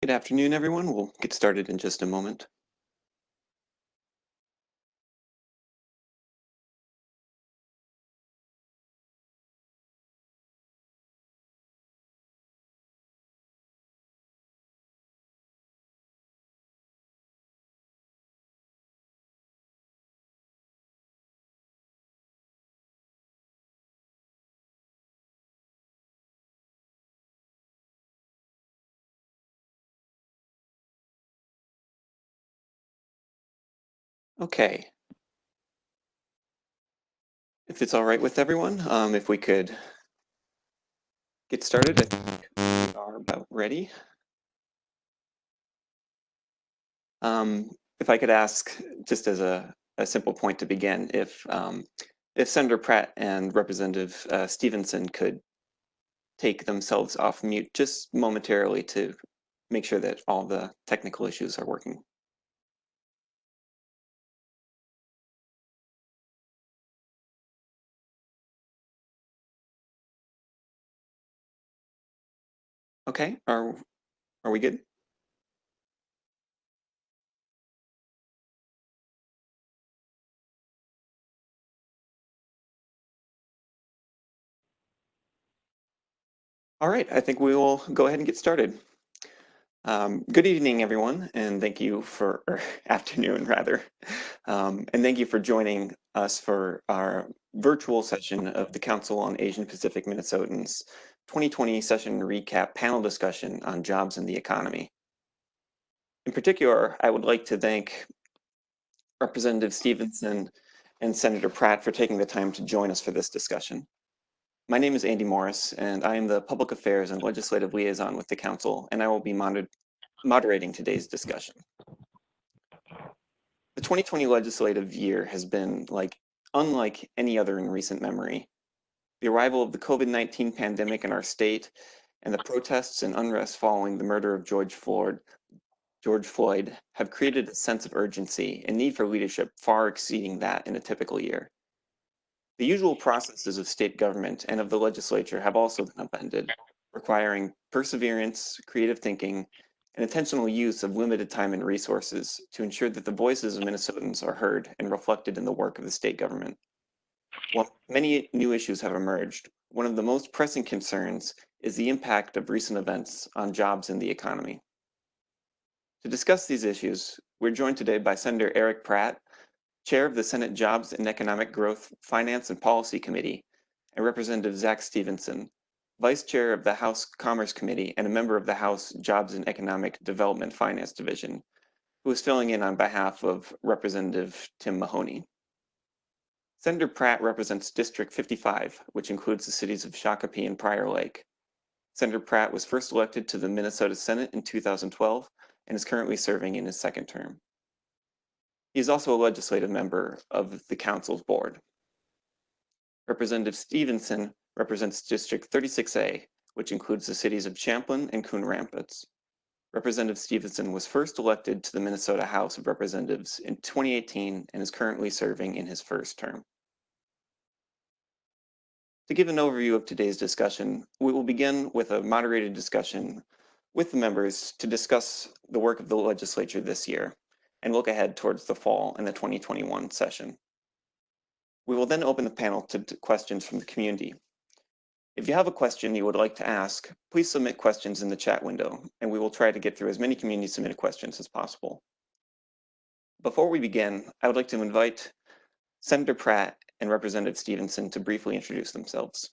Good afternoon, everyone. We'll get started in just a moment. Okay, if it's all right with everyone, if we could get started, I think we are about ready. If I could ask, just as a simple point to begin, if Senator Pratt and Representative Stevenson could take themselves off mute just momentarily to make sure that all the technical issues are working. Okay, are we good? All right, I think we will go ahead and get started. Good evening, everyone, and thank you for, or afternoon rather, and thank you for joining us for our virtual session of the Council on Asian Pacific Minnesotans 2020 session recap panel discussion on jobs and the economy. In particular, I would like to thank Representative Stevenson and Senator Pratt for taking the time to join us for this discussion. My name is Andy Morris, and I am the Public Affairs and Legislative Liaison with the Council, and I will be moderating today's discussion. The 2020 legislative year has been unlike any other in recent memory. The arrival of the COVID-19 pandemic in our state and the protests and unrest following the murder of George Floyd have created a sense of urgency and need for leadership far exceeding that in a typical year. The usual processes of state government and of the legislature have also been upended, requiring perseverance, creative thinking, and intentional use of limited time and resources to ensure that the voices of Minnesotans are heard and reflected in the work of the state government. While many new issues have emerged, one of the most pressing concerns is the impact of recent events on jobs and the economy. To discuss these issues, we're joined today by Senator Eric Pratt, Chair of the Senate Jobs and Economic Growth Finance and Policy Committee, and Representative Zach Stevenson, Vice Chair of the House Commerce Committee and a member of the House Jobs and Economic Development Finance Division, who is filling in on behalf of Representative Tim Mahoney. Senator Pratt represents District 55, which includes the cities of Shakopee and Prior Lake. Senator Pratt was first elected to the Minnesota Senate in 2012 and is currently serving in his second term. He is also a legislative member of the Council's board. Representative Stevenson represents District 36A, which includes the cities of Champlin and Coon Rapids. Representative Stevenson was first elected to the Minnesota House of Representatives in 2018 and is currently serving in his first term. To give an overview of today's discussion, we will begin with a moderated discussion with the members to discuss the work of the legislature this year and look ahead towards the fall and the 2021 session. We will then open the panel to questions from the community. If you have a question you would like to ask, please submit questions in the chat window, and we will try to get through as many community submitted questions as possible. Before we begin, I would like to invite Senator Pratt and Representative Stevenson to briefly introduce themselves.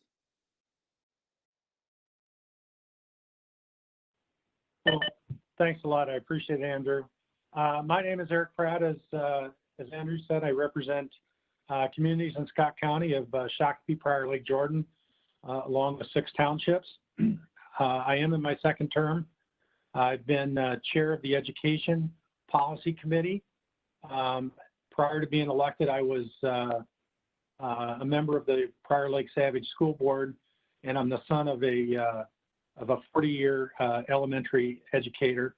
Well, thanks a lot. I appreciate it, Andrew. My name is Eric Pratt. As Andrew said, I represent communities in Scott County of Shakopee, Prior Lake, Jordan, along with 6 townships. I am in my second term. I've been chair of the Education Policy Committee. Prior to being elected, I was a member of the Prior Lake Savage School Board, and I'm the son of a 40-year elementary educator.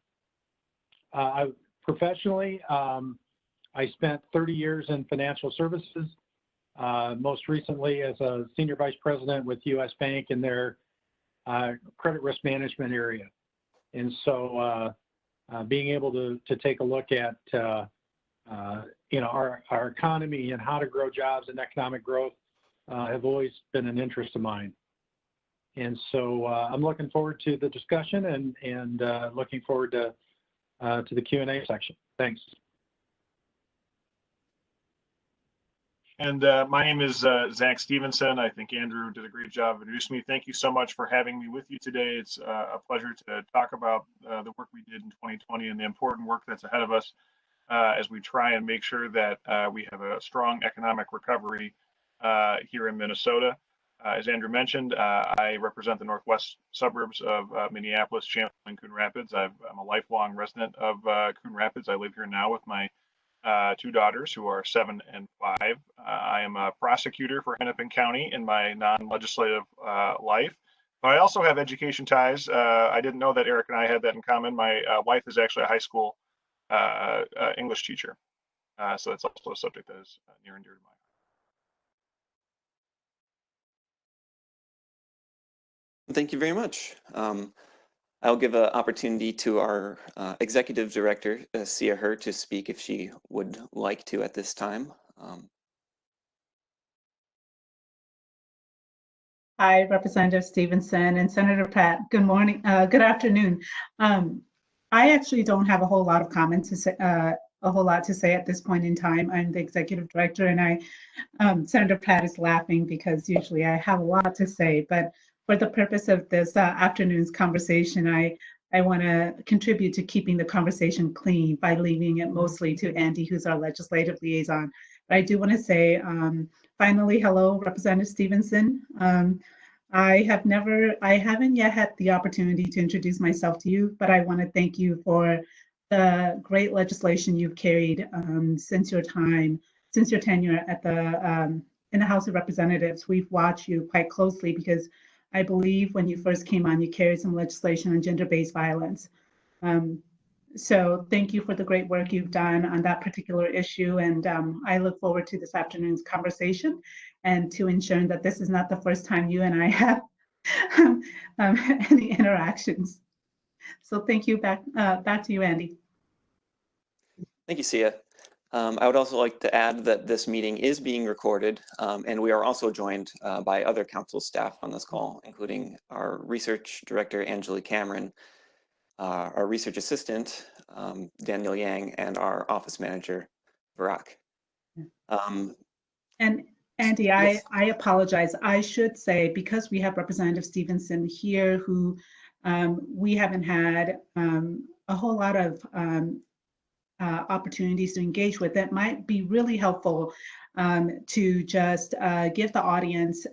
Professionally, I spent 30 years in financial services, most recently as a senior vice president with U.S. Bank in their credit risk management area. And so being able to take a look at our economy and how to grow jobs and economic growth have always been an interest of mine. And so I'm looking forward to the discussion and looking forward to the Q&A section. Thanks. And my name is Zach Stevenson. I think Andrew did a great job of introducing me. Thank you so much for having me with you today. It's a pleasure to talk about the work we did in 2020 and the important work that's ahead of us as we try and make sure that we have a strong economic recovery here in Minnesota. As Andrew mentioned, I represent the northwest suburbs of Minneapolis, Champlain, Coon Rapids. I'm a lifelong resident of Coon Rapids. I live here now with my two daughters who are 7 and 5. I am a prosecutor for Hennepin County in my non-legislative life, but I also have education ties. I didn't know that Eric and I had that in common. My wife is actually a high school English teacher, so that's also a subject that is near and dear to my heart. Thank you very much. I'll give an opportunity to our Executive Director, Sia Her, to speak if she would like to at this time. Hi, Representative Stevenson and Senator Pratt. Good morning, good afternoon. I actually don't have a whole lot of comments to say, a whole lot to say at this point in time. I'm the Executive Director, and Senator Pratt is laughing because usually I have a lot to say, but for the purpose of this afternoon's conversation, I want to contribute to keeping the conversation clean by leaving it mostly to Andy, who's our legislative liaison. But I do want to say, finally, hello, Representative Stevenson. I haven't yet had the opportunity to introduce myself to you, but I want to thank you for the great legislation you've carried since your tenure at in the House of Representatives. We've watched you quite closely because I believe when you first came on, you carried some legislation on gender-based violence. So thank you for the great work you've done on that particular issue. And I look forward to this afternoon's conversation and to ensuring that this is not the first time you and I have any interactions. So thank you. Back to you, Andy. Thank you, Sia. I would also like to add that this meeting is being recorded, and we are also joined by other council staff on this call, including our research director, Angela Cameron, our research assistant, Daniel Yang, and our office manager, Barak. And Andy, yes. I apologize. I should say, because we have Representative Stevenson here, who we haven't had a whole lot of opportunities to engage with, it might be really helpful to just give the audience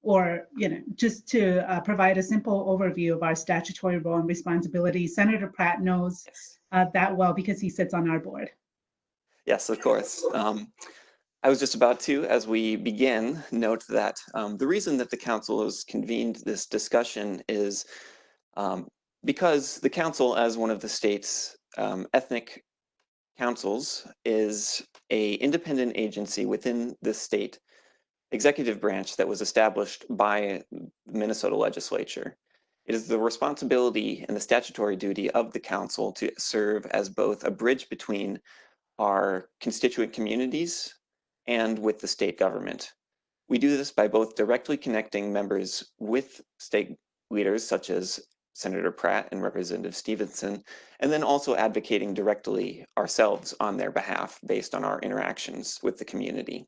or just to provide a simple overview of our statutory role and responsibility. Senator Pratt knows that well because he sits on our board. Yes, of course. I was just about to, as we begin, note that the reason that the council has convened this discussion is because the council, as one of the state's ethnic councils, is an independent agency within the state executive branch that was established by the Minnesota legislature. It is the responsibility and the statutory duty of the council to serve as both a bridge between our constituent communities and with the state government. We do this by both directly connecting members with state leaders such as Senator Pratt and Representative Stevenson, and then also advocating directly ourselves on their behalf based on our interactions with the community.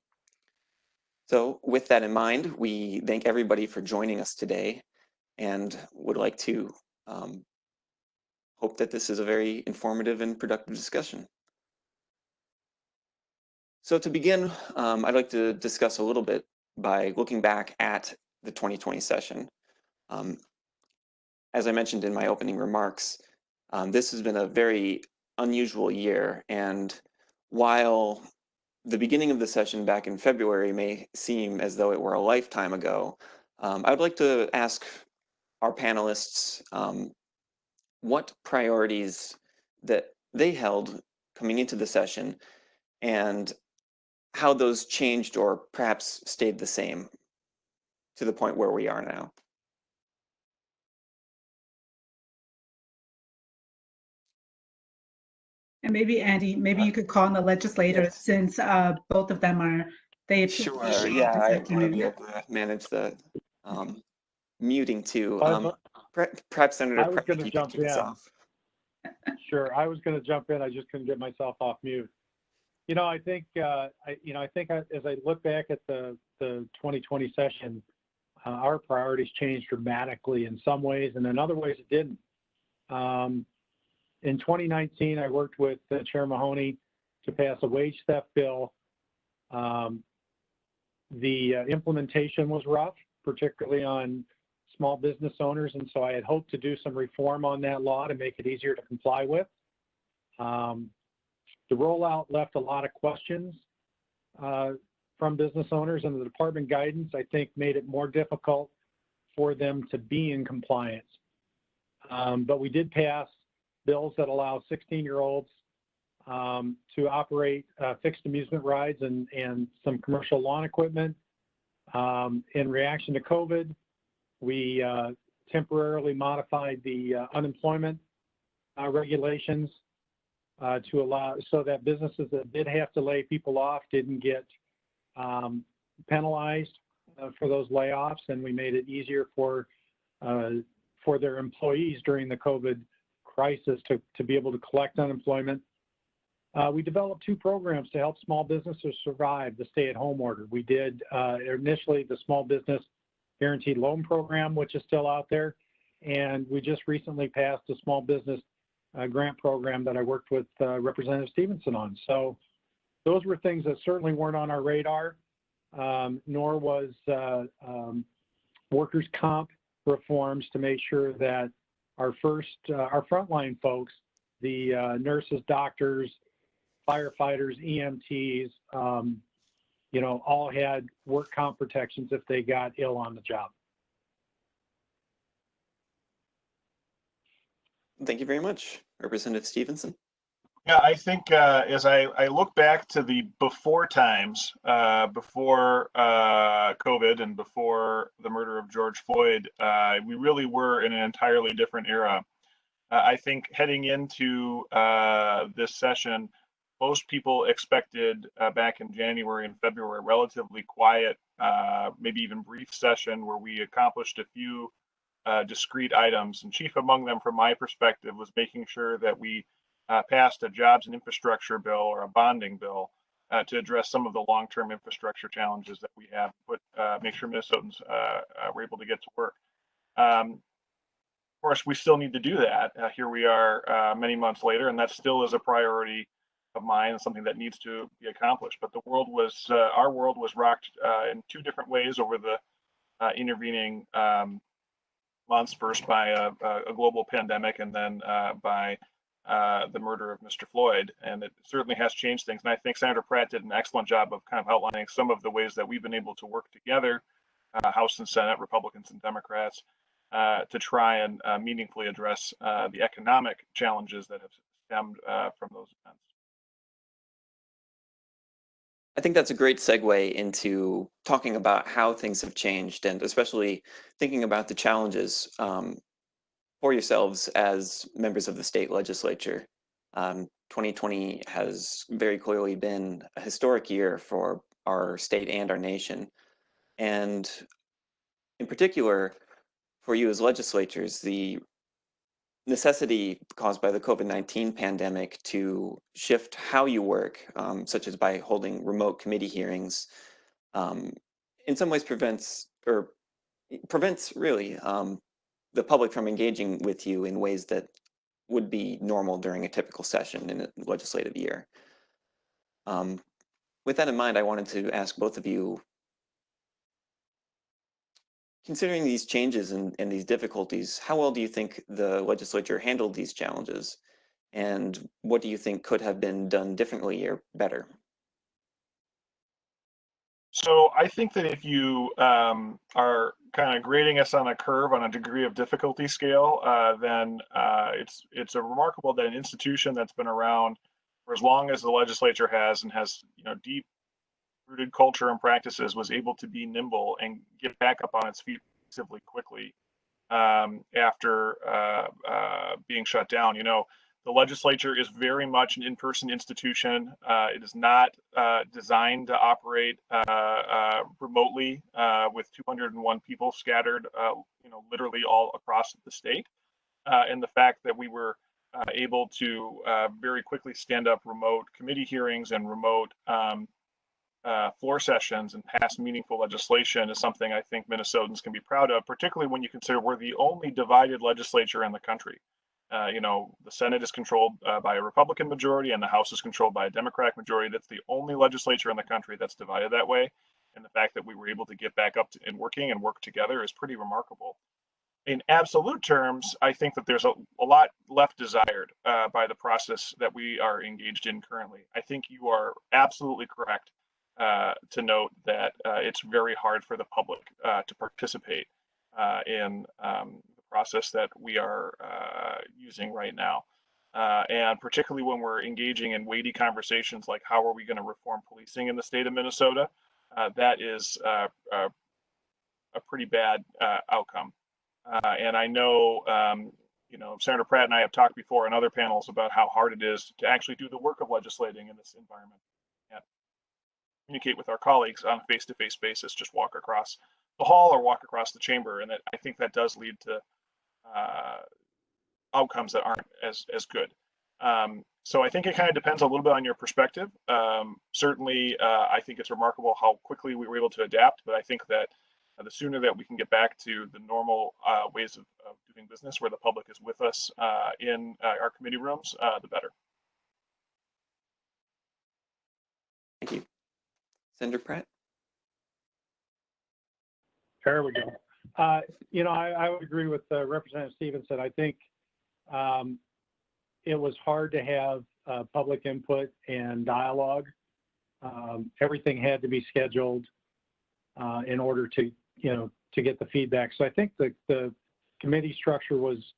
So with that in mind, we thank everybody for joining us today and would like to hope that this is a very informative and productive discussion. So to begin, I'd like to discuss a little bit by looking back at the 2020 session. As I mentioned in my opening remarks, this has been a very unusual year, and while the beginning of the session back in February may seem as though it were a lifetime ago, I would like to ask our panelists what priorities that they held coming into the session and how those changed or perhaps stayed the same to the point where we are now. And maybe Andy, maybe you could call on the legislators Yes. since both of them are, they Sure. Yeah, this I want to afternoon. be able to manage the muting too. I Perhaps Senator was Pratt, going if to you could jump kick us in. off. Sure, I was going to jump in. I just couldn't get myself off mute. You know, I think as I look back at the 2020 session, our priorities changed dramatically in some ways, and in other ways it didn't. In 2019, I worked with Chair Mahoney to pass a wage theft bill. The implementation was rough, particularly on small business owners, and so I had hoped to do some reform on that law to make it easier to comply with. The rollout left a lot of questions from business owners, and the department guidance, I think, made it more difficult for them to be in compliance. But we did pass bills that allow 16-year-olds to operate fixed amusement rides and some commercial lawn equipment. In reaction to COVID, we temporarily modified the unemployment regulations to allow so that businesses that did have to lay people off didn't get penalized for those layoffs, and we made it easier for their employees during the COVID crisis to be able to collect unemployment. We developed 2 programs to help small businesses survive the stay-at-home order. We did initially the Small Business Guaranteed Loan Program, which is still out there, and we just recently passed a small business grant program that I worked with Representative Stevenson on. So those were things that certainly weren't on our radar, nor was workers' comp reforms to make sure that our frontline folks, the nurses, doctors, firefighters, EMTs, all had work comp protections if they got ill on the job. Thank you very much, Representative Stevenson. Yeah, I think as I look back to the before times, before COVID and before the murder of George Floyd, we really were in an entirely different era. I think heading into this session, most people expected back in January and February, a relatively quiet, maybe even brief session where we accomplished a few discrete items. And chief among them, from my perspective, was making sure that we passed a jobs and infrastructure bill or a bonding bill to address some of the long-term infrastructure challenges that we have, but make sure Minnesotans were able to get to work. Of course, we still need to do that. Here we are many months later, and that still is a priority of mine and something that needs to be accomplished. But the world was, our world was rocked in 2 different ways over the intervening months, first by a global pandemic and then by the murder of Mr. Floyd. And it certainly has changed things. And I think Senator Pratt did an excellent job of kind of outlining some of the ways that we've been able to work together, House and Senate, Republicans and Democrats, to try and meaningfully address the economic challenges that have stemmed from those events. I think that's a great segue into talking about how things have changed, and especially thinking about the challenges for yourselves as members of the state legislature. 2020 has very clearly been a historic year for our state and our nation. And in particular, for you as legislators, the necessity caused by the COVID-19 pandemic to shift how you work, such as by holding remote committee hearings, in some ways prevents really the public from engaging with you in ways that would be normal during a typical session in a legislative year. With that in mind, I wanted to ask both of you, considering these changes and these difficulties, how well do you think the legislature handled these challenges? And what do you think could have been done differently or better? So I think that if you are kind of grading us on a curve on a degree of difficulty scale, then it's a remarkable that an institution that's been around for as long as the legislature has and has deep rooted culture and practices was able to be nimble and get back up on its feet relatively quickly after being shut down. The legislature is very much an in-person institution. It is not designed to operate remotely with 201 people scattered, literally all across the state. And the fact that we were able to very quickly stand up remote committee hearings and remote floor sessions and pass meaningful legislation is something I think Minnesotans can be proud of, particularly when you consider we're the only divided legislature in the country. The Senate is controlled by a Republican majority and the House is controlled by a Democratic majority. That's the only legislature in the country that's divided that way. And the fact that we were able to get back up and working and work together is pretty remarkable. In absolute terms, I think that there's a lot left desired by the process that we are engaged in currently. I think you are absolutely correct to note that it's very hard for the public to participate in the process that we are using right now. And particularly when we're engaging in weighty conversations like how are we going to reform policing in the state of Minnesota, that is a pretty bad outcome. And I know, Senator Pratt and I have talked before on other panels about how hard it is to actually do the work of legislating in this environment. And communicate with our colleagues on a face-to-face basis, just walk across the hall or walk across the chamber. And I think that does lead to outcomes that aren't as good. So I think it kind of depends a little bit on your perspective. Certainly, I think it's remarkable how quickly we were able to adapt, but I think that the sooner that we can get back to the normal ways of doing business where the public is with us in our committee rooms, the better. Thank you. Senator Pratt? There we go. I would agree with Representative Stevenson. I think it was hard to have public input and dialogue. Everything had to be scheduled in order to get the feedback. So I think the committee structure was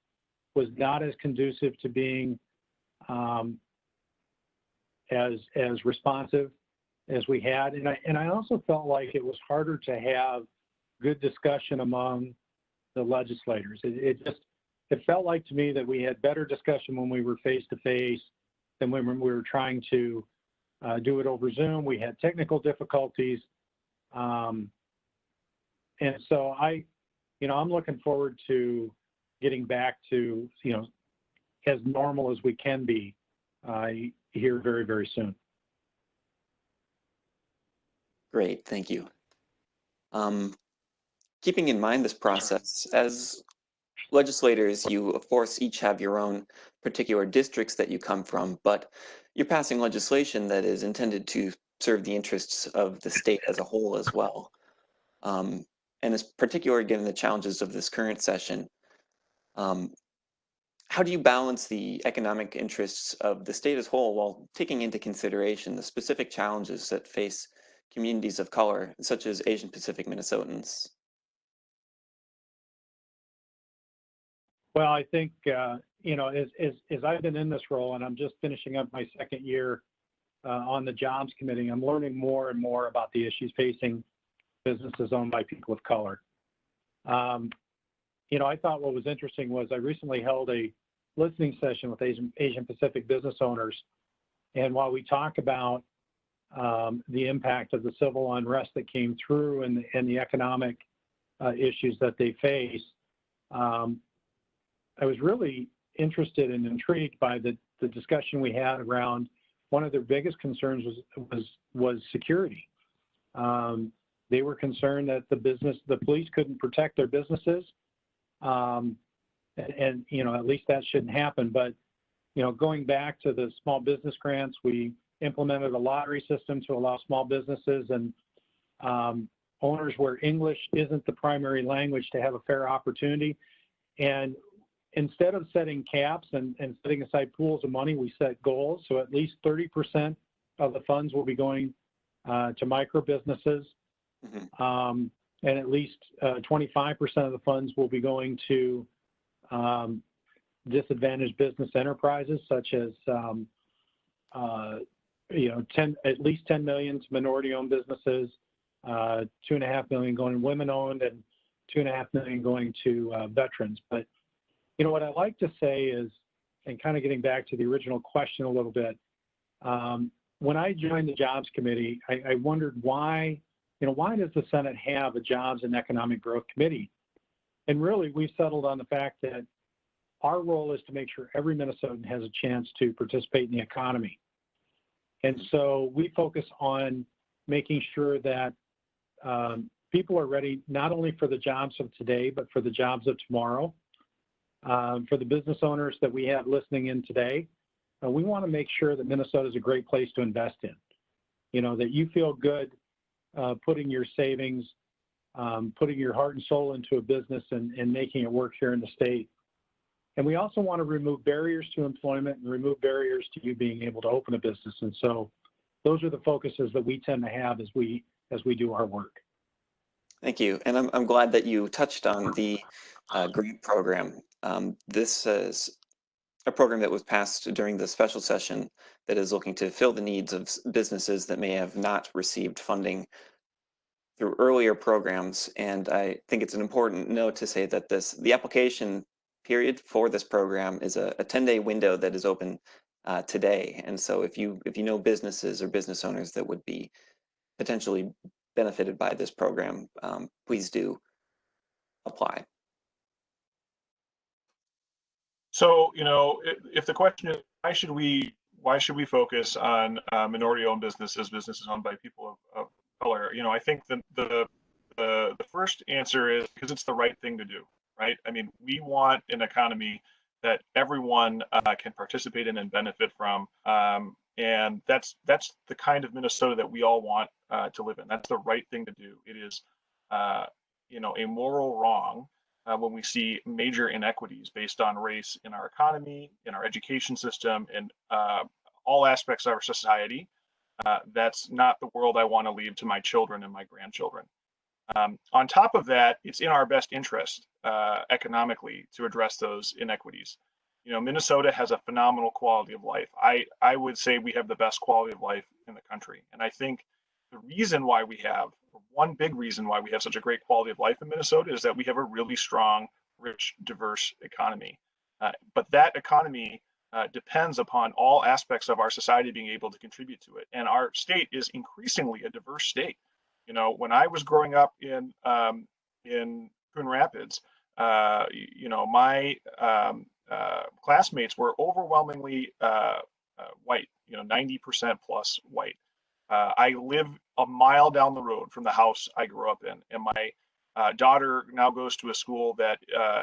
not as conducive to being as responsive as we had. And I also felt like it was harder to have good discussion among the legislators. It felt like to me that we had better discussion when we were face to face than when we were trying to do it over Zoom. We had technical difficulties. And so I'm looking forward to getting back to, as normal as we can be here very, very soon. Great, thank you. Keeping in mind this process, as legislators, you of course each have your own particular districts that you come from, but you're passing legislation that is intended to serve the interests of the state as a whole as well. And is particularly given the challenges of this current session, how do you balance the economic interests of the state as a whole while taking into consideration the specific challenges that face communities of color, such as Asian Pacific Minnesotans? Well, I think, as I've been in this role and I'm just finishing up my second year on the Jobs Committee, I'm learning more and more about the issues facing businesses owned by people of color. I thought what was interesting was I recently held a listening session with Asian Pacific business owners. And while we talk about the impact of the civil unrest that came through and the economic issues that they face, I was really interested and intrigued by the discussion we had around one of their biggest concerns was security. They were concerned that the police couldn't protect their businesses. And at least that shouldn't happen. But, going back to the small business grants, we implemented a lottery system to allow small businesses and owners where English isn't the primary language to have a fair opportunity. And instead of setting caps and setting aside pools of money, we set goals. So at least 30% of the funds will be going to micro businesses. Mm-hmm. And at least 25% of the funds will be going to disadvantaged business enterprises, such as at least 10 million to minority-owned businesses, 2.5 million going to women-owned, and 2.5 million going to veterans. But what I like to say is, and kind of getting back to the original question a little bit, when I joined the Jobs Committee, I wondered why, why does the Senate have a Jobs and Economic Growth Committee? And really, we've settled on the fact that our role is to make sure every Minnesotan has a chance to participate in the economy. And so we focus on making sure that people are ready not only for the jobs of today, but for the jobs of tomorrow. For the business owners that we have listening in today, we want to make sure that Minnesota is a great place to invest in. That you feel good putting your savings, putting your heart and soul into a business and making it work here in the state. And we also want to remove barriers to employment and remove barriers to you being able to open a business. And so those are the focuses that we tend to have as we do our work. Thank you. And I'm glad that you touched on the grant program. This is a program that was passed during the special session that is looking to fill the needs of businesses that may have not received funding through earlier programs. And I think it's an important note to say that the application period for this program is a 10-day window that is open today. And so if you know businesses or business owners that would be potentially benefited by this program, please do apply. So, if the question is why should we focus on minority-owned businesses owned by people of color? I think the first answer is because it's the right thing to do, right? I mean, we want an economy that everyone can participate in and benefit from, and that's the kind of Minnesota that we all want to live in. That's the right thing to do. It is, a moral wrong when we see major inequities based on race in our economy, in our education system, in all aspects of our society. That's not the world I want to leave to my children and my grandchildren. On top of that, it's in our best interest economically to address those inequities. Minnesota has a phenomenal quality of life. I would say we have the best quality of life in the country. And I think one big reason why we have such a great quality of life in Minnesota is that we have a really strong, rich, diverse economy. But that economy depends upon all aspects of our society being able to contribute to it. And our state is increasingly a diverse state. When I was growing up in Coon Rapids, my classmates were overwhelmingly white, 90% plus white. I live a mile down the road from the house I grew up in, and my daughter now goes to a school that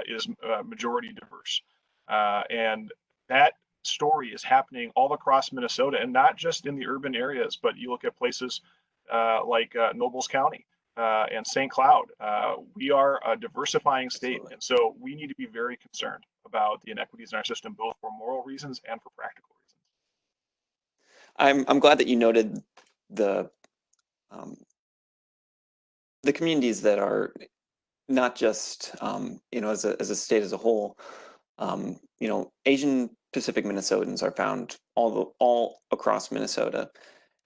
is majority diverse. And that story is happening all across Minnesota, and not just in the urban areas, but you look at places like Nobles County and St. Cloud. We are a diversifying state, Absolutely. and so we need to be very concerned about the inequities in our system, both for moral reasons and for practical reasons. I'm glad that you noted the communities that are not just as a state as a whole. Asian Pacific Minnesotans are found all across Minnesota,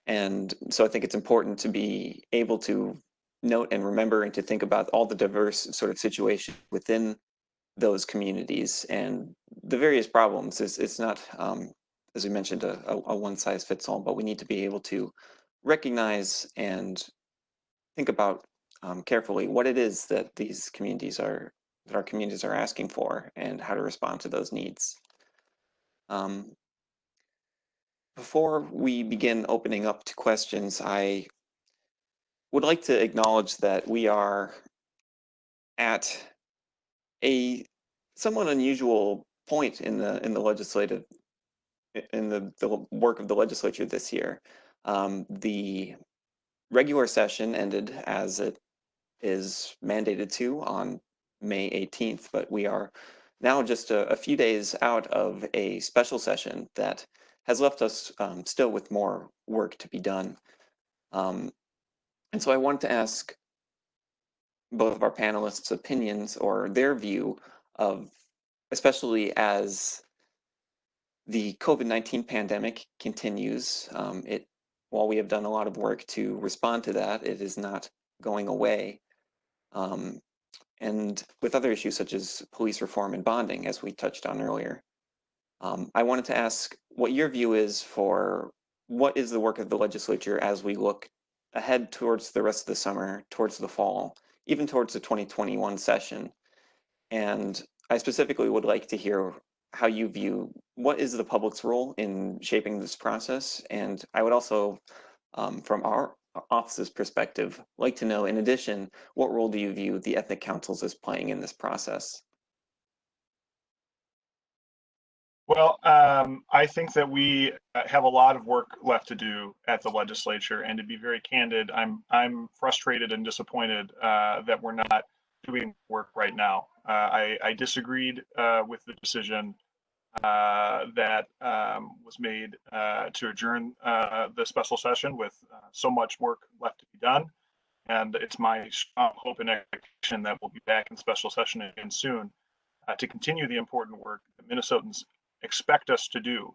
and so I think it's important to be able to note and remember and to think about all the diverse sort of situations within those communities and the various problems. It's not, as we mentioned, a one-size-fits-all, but we need to be able to recognize and think about carefully what it is that our communities are asking for and how to respond to those needs. Before we begin opening up to questions, I would like to acknowledge that we are at a somewhat unusual point in the legislative in the work of the legislature this year. The regular session ended as it is mandated to on May 18th, but we are now just a few days out of a special session that has left us still with more work to be done. And so I wanted to ask both of our panelists' opinions or their view of, especially as the COVID-19 pandemic continues, while we have done a lot of work to respond to that, it is not going away. And with other issues such as police reform and bonding, as we touched on earlier. I wanted to ask what your view is for what is the work of the legislature as we look ahead towards the rest of the summer, towards the fall, even towards the 2021 session. And I specifically would like to hear how you view what is the public's role in shaping this process. And I would also, from our office's perspective, like to know, in addition, what role do you view the ethnic councils as playing in this process? Well, I think that we have a lot of work left to do at the legislature, and to be very candid, I'm frustrated and disappointed that we're not doing work right now. I disagreed with the decision that was made to adjourn the special session with so much work left to be done. And it's my strong hope and expectation that we'll be back in special session again soon to continue the important work that Minnesotans expect us to do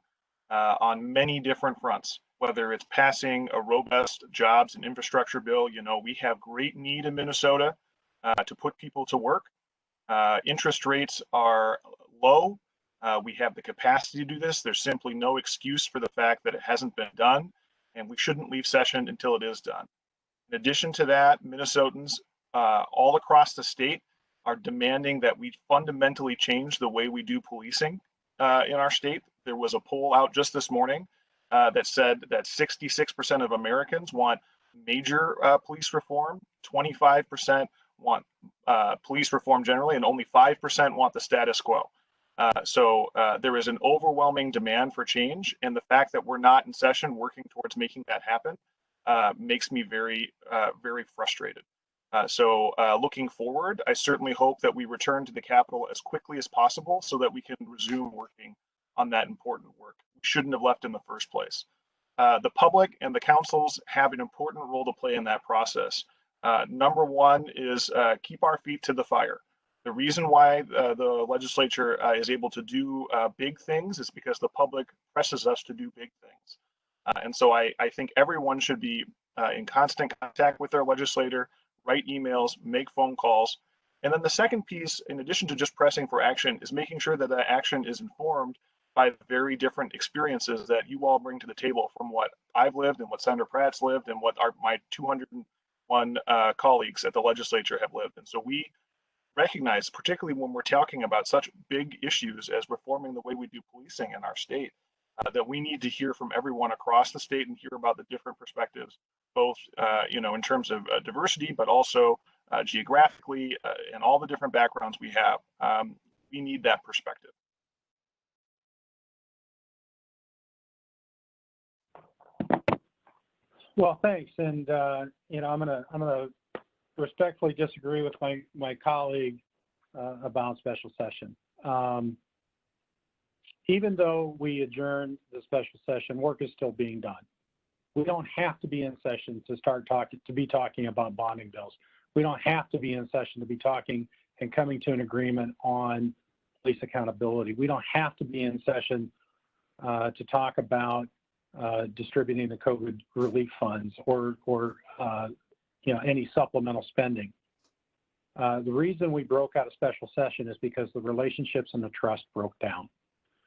on many different fronts, whether it's passing a robust jobs and infrastructure bill. You know, we have great need in Minnesota to put people to work. Interest rates are low. We have the capacity to do this. There's simply no excuse for the fact that it hasn't been done, and we shouldn't leave session until it is done. In addition to that, Minnesotans all across the state are demanding that we fundamentally change the way we do policing in our state. There was a poll out just this morning that said that 66% of Americans want major police reform, 25% want police reform generally, and only 5% want the status quo. So there is an overwhelming demand for change, and the fact that we're not in session working towards making that happen makes me very, very frustrated. So looking forward, I certainly hope that we return to the Capitol as quickly as possible so that we can resume working on that important work. We shouldn't have left in the first place. The public and the councils have an important role to play in that process. Number one is keep our feet to the fire. The reason why the legislature is able to do big things is because the public presses us to do big things. And so I think everyone should be in constant contact with their legislator, write emails, make phone calls. And then the second piece, in addition to just pressing for action, is making sure that that action is informed by the very different experiences that you all bring to the table, from what I've lived and what Senator Pratt's lived and what my 201 colleagues at the legislature have lived. And so we recognize, particularly when we're talking about such big issues as reforming the way we do policing in our state, that we need to hear from everyone across the state and hear about the different perspectives, both in terms of diversity, but also geographically and all the different backgrounds we have. We need that perspective. Well, thanks. And I'm gonna respectfully disagree with my colleague about special session. Even though we adjourned the special session, work is still being done. We don't have to be in session to be talking about bonding bills. We don't have to be in session to be talking and coming to an agreement on police accountability. We don't have to be in session to talk about distributing the COVID relief funds or any supplemental spending. The reason we broke out a special session is because the relationships and the trust broke down.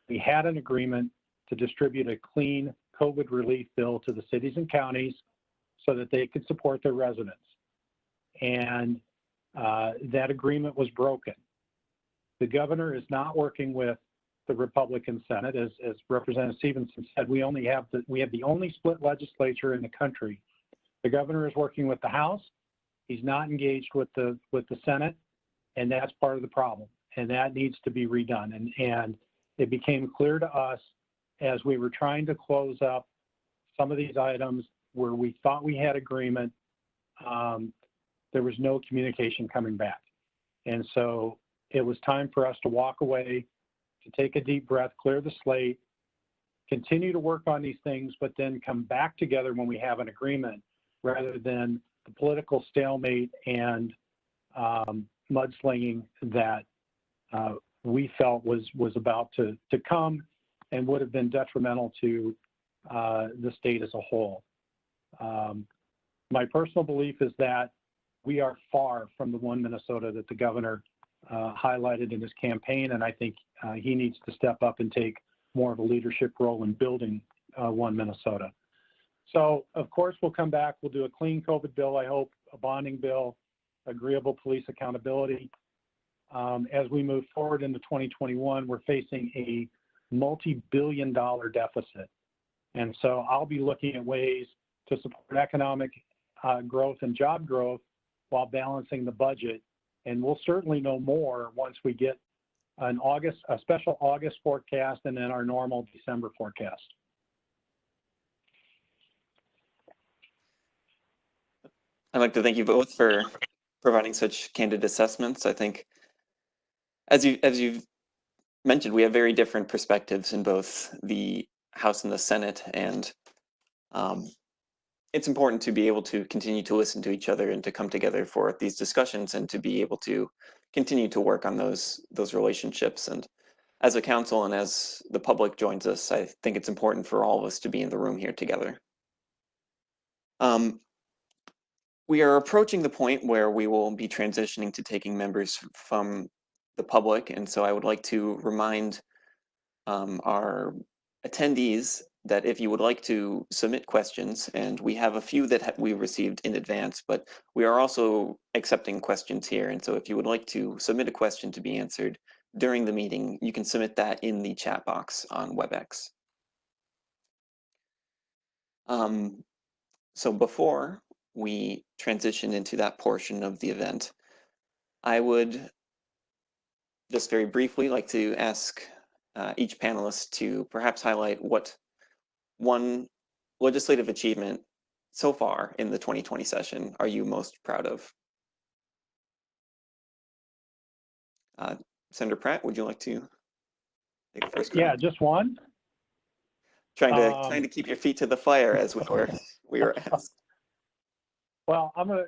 We had an agreement to distribute a clean COVID relief bill to the cities and counties so that they could support their residents. And that agreement was broken. The governor is not working with the Republican Senate. As Representative Stevenson said, we have the only split legislature in the country. The governor is working with the House. He's not engaged with the Senate, and that's part of the problem. And that needs to be redone. And it became clear to us as we were trying to close up some of these items where we thought we had agreement, there was no communication coming back. And so it was time for us to walk away, to take a deep breath, clear the slate, continue to work on these things, but then come back together when we have an agreement, rather than the political stalemate and mudslinging that we felt was about to come and would have been detrimental to the state as a whole. My personal belief is that we are far from the one Minnesota that the governor highlighted in his campaign, and I think he needs to step up and take more of a leadership role in building One Minnesota. So, of course, we'll come back. We'll do a clean COVID bill, I hope, a bonding bill, agreeable police accountability. As we move forward into 2021, we're facing a multi-billion-dollar deficit. And so I'll be looking at ways to support economic growth and job growth while balancing the budget. And we'll certainly know more once we get a special August forecast and then our normal December forecast. I'd like to thank you both for providing such candid assessments. I think, as you've mentioned, we have very different perspectives in both the House and the Senate, and it's important to be able to continue to listen to each other and to come together for these discussions and to be able to continue to work on those relationships. And as a council and as the public joins us, I think it's important for all of us to be in the room here together. We are approaching the point where we will be transitioning to taking members from the public, and so I would like to remind our attendees that if you would like to submit questions, and we have a few that we received in advance, but we are also accepting questions here, and so if you would like to submit a question to be answered during the meeting, you can submit that in the chat box on WebEx. So before we transition into that portion of the event, I would just very briefly like to ask each panelist to perhaps highlight what one legislative achievement so far in the 2020 session are you most proud of? Senator Pratt, would you like to take first? Yeah, just one. Trying to keep your feet to the fire as we were asked. Well, I'm gonna,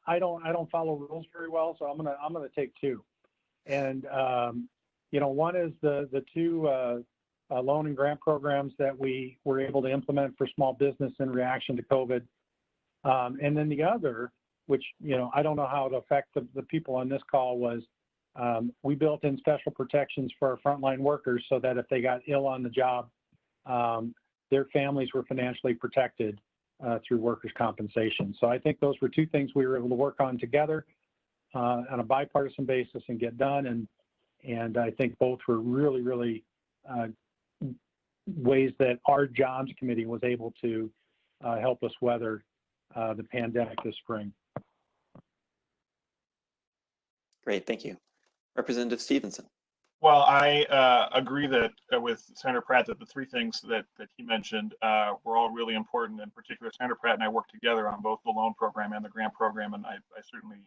I don't follow rules very well, so I'm gonna take two. And one is the two loan and grant programs that we were able to implement for small business in reaction to COVID. And then the other, which I don't know how it affects the people on this call, was we built in special protections for our frontline workers so that if they got ill on the job, their families were financially protected through workers' compensation. So I think those were two things we were able to work on together on a bipartisan basis and get done. And I think both were really, really ways that our Jobs Committee was able to help us weather the pandemic this spring. Great, thank you. Representative Stevenson. Well, I agree that with Senator Pratt that the three things that he mentioned were all really important. In particular, Senator Pratt and I worked together on both the loan program and the grant program, and I certainly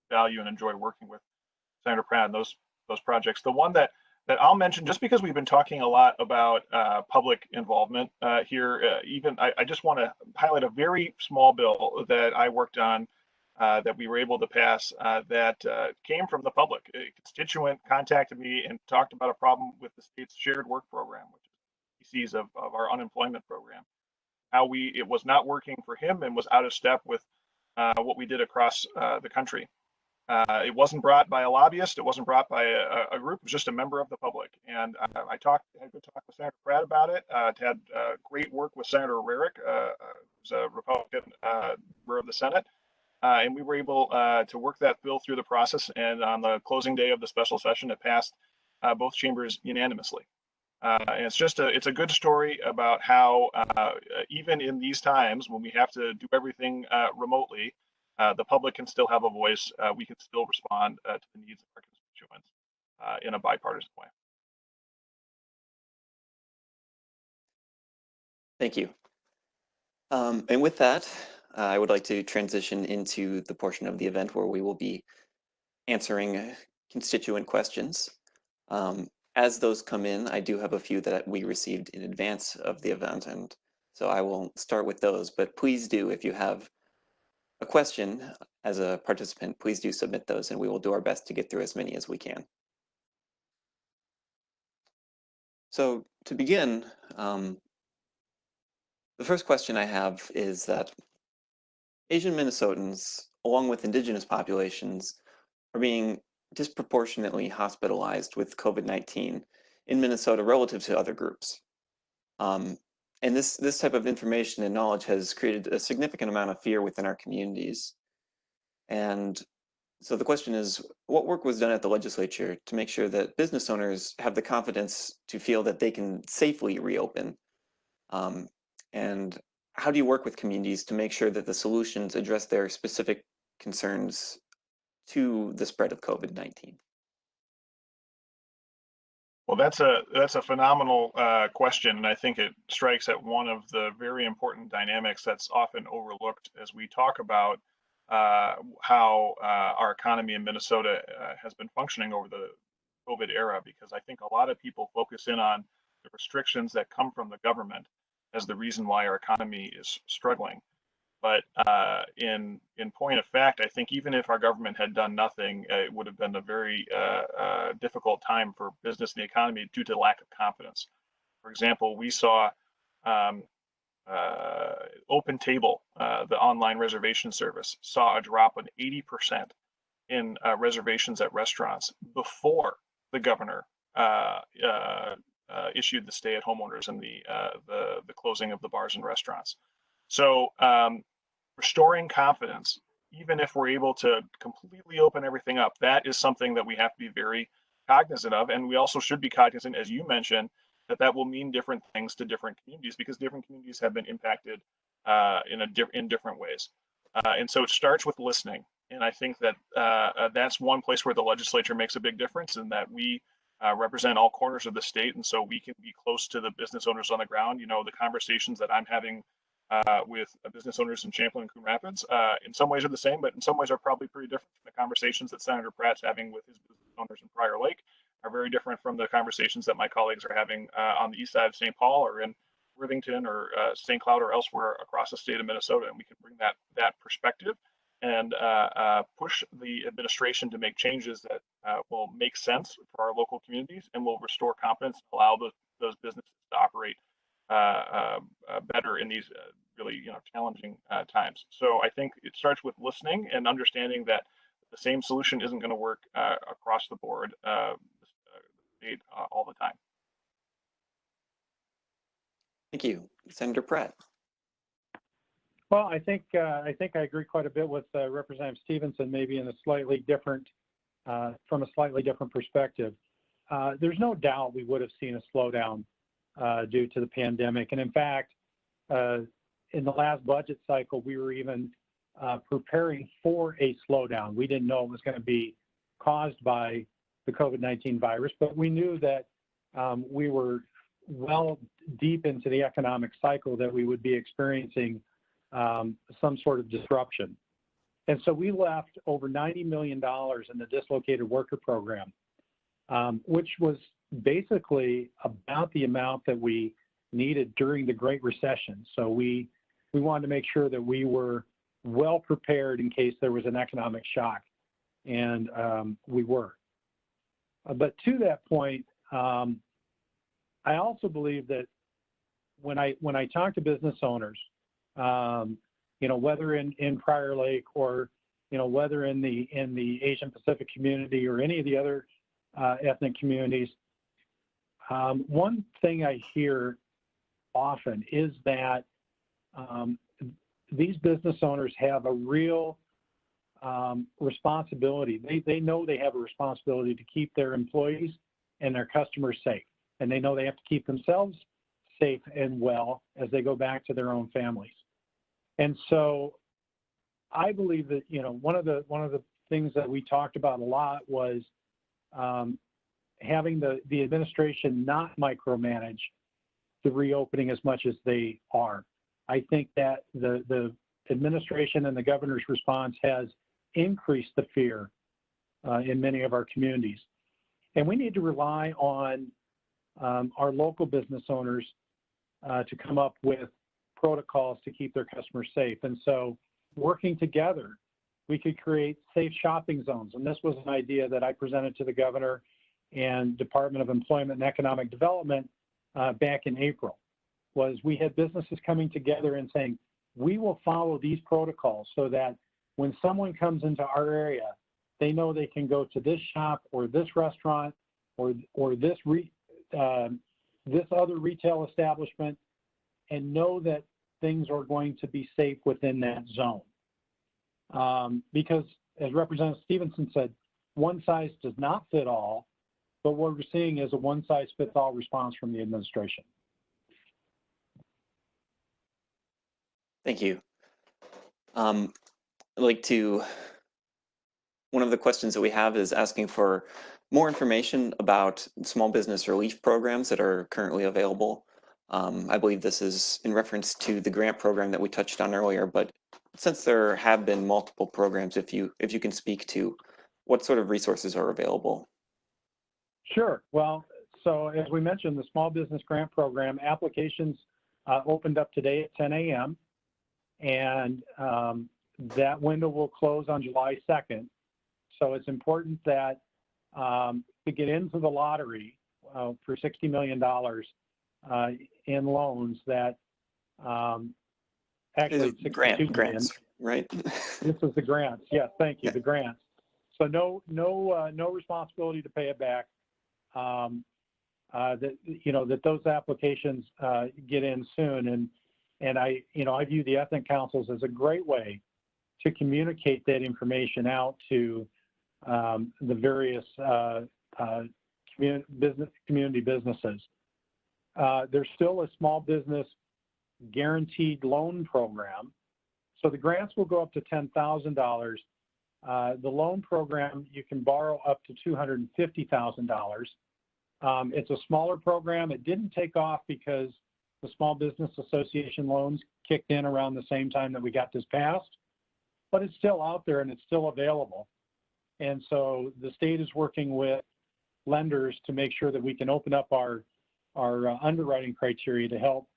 value and enjoy working with Senator Pratt and those projects. The one that I'll mention, just because we've been talking a lot about public involvement here, I just want to highlight a very small bill that I worked on that we were able to pass that came from the public. A constituent contacted me and talked about a problem with the state's shared work program, which is pieces of our unemployment program. How it was not working for him and was out of step with what we did across the country. It wasn't brought by a lobbyist. It wasn't brought by a group. It was just a member of the public. And I had a good talk with Senator Pratt about it. Had great work with Senator Rarick, who's a Republican member of the Senate. And we were able to work that bill through the process. And on the closing day of the special session, it passed both chambers unanimously. And it's a good story about how even in these times when we have to do everything remotely, the public can still have a voice. We can still respond to the needs of our constituents in a bipartisan way. Thank you. And with that, I would like to transition into the portion of the event where we will be answering constituent questions. As those come in, I do have a few that we received in advance of the event, and so I will start with those. But please do, if you have a question as a participant, please do submit those, and we will do our best to get through as many as we can. So to begin, the first question I have is that Asian Minnesotans, along with indigenous populations, are being disproportionately hospitalized with COVID-19 in Minnesota relative to other groups. And this type of information and knowledge has created a significant amount of fear within our communities. And so the question is, what work was done at the legislature to make sure that business owners have the confidence to feel that they can safely reopen? And how do you work with communities to make sure that the solutions address their specific concerns to the spread of COVID-19? Well, that's a phenomenal question, and I think it strikes at one of the very important dynamics that's often overlooked as we talk about how our economy in Minnesota has been functioning over the COVID era, because I think a lot of people focus in on the restrictions that come from the government as the reason why our economy is struggling. But in point of fact, I think even if our government had done nothing, it would have been a very difficult time for business and the economy due to lack of confidence. For example, we saw Open Table, the online reservation service, saw a drop of 80% in reservations at restaurants before the governor issued the stay-at-home orders and the closing of the bars and restaurants. So restoring confidence, even if we're able to completely open everything up, that is something that we have to be very cognizant of. And we also should be cognizant, as you mentioned, that will mean different things to different communities, because different communities have been impacted in different ways. And so it starts with listening. And I think that that's one place where the legislature makes a big difference, in that we represent all corners of the state. And so we can be close to the business owners on the ground. You know, the conversations that I'm having with business owners in Champlin and Coon Rapids, in some ways are the same, but in some ways are probably pretty different. The conversations that Senator Pratt's having with his business owners in Prior Lake are very different from the conversations that my colleagues are having on the east side of St. Paul, or in Worthington, or St. Cloud, or elsewhere across the state of Minnesota. And we can bring that perspective and push the administration to make changes that will make sense for our local communities and will restore confidence, allow those businesses to operate better in these really challenging times. So I think it starts with listening and understanding that the same solution isn't going to work across the board all the time. Thank you. Senator Pratt. Well, I think I agree quite a bit with Representative Stevenson, maybe in a slightly different, from a slightly different perspective. There's no doubt we would have seen a slowdown due to the pandemic. And in fact, in the last budget cycle, we were even preparing for a slowdown. We didn't know it was going to be caused by the COVID-19 virus, but we knew that we were well deep into the economic cycle, that we would be experiencing some sort of disruption. And so we left over $90 million in the dislocated worker program, which was basically about the amount that we needed during the Great Recession. So we wanted to make sure that we were well prepared in case there was an economic shock, and we were. But to that point, I also believe that when I talk to business owners, whether in Prior Lake, or whether in the Asian Pacific community or any of the other ethnic communities, one thing I hear often is that these business owners have a real responsibility. They know they have a responsibility to keep their employees and their customers safe, and they know they have to keep themselves safe and well as they go back to their own families. And so I believe that one of the things that we talked about a lot was having the administration not micromanage the reopening as much as they are. I think that the administration and the governor's response has increased the fear in many of our communities. And we need to rely on our local business owners to come up with protocols to keep their customers safe. And so working together, we could create safe shopping zones. And this was an idea that I presented to the governor and Department of Employment and Economic Development back in April. Was we had businesses coming together and saying, we will follow these protocols so that when someone comes into our area, they know they can go to this shop or this restaurant or this this other retail establishment and know that things are going to be safe within that zone. Because as Representative Stevenson said, one size does not fit all, but what we're seeing is a one size fits all response from the administration. Thank you. I'd like to, one of the questions that we have is asking for more information about small business relief programs that are currently available. I believe this is in reference to the grant program that we touched on earlier, but since there have been multiple programs, if you can speak to what sort of resources are available. Sure. Well, so as we mentioned, the Small Business Grant Program applications opened up today at 10 a.m. and that window will close on July 2nd. So it's important that to get into the lottery for $60 million in loans that actually grants, right? This is the grants. Yes, thank you. Yeah. The grants. So no responsibility to pay it back. That those applications get in soon, and I view the ethnic councils as a great way to communicate that information out to the various community businesses. There's still a small business guaranteed loan program. So the grants will go up to $10,000. The loan program, you can borrow up to $250,000. It's a smaller program. It didn't take off because the Small Business Association loans kicked in around the same time that we got this passed, but it's still out there and it's still available. And so the state is working with lenders to make sure that we can open up our underwriting criteria to help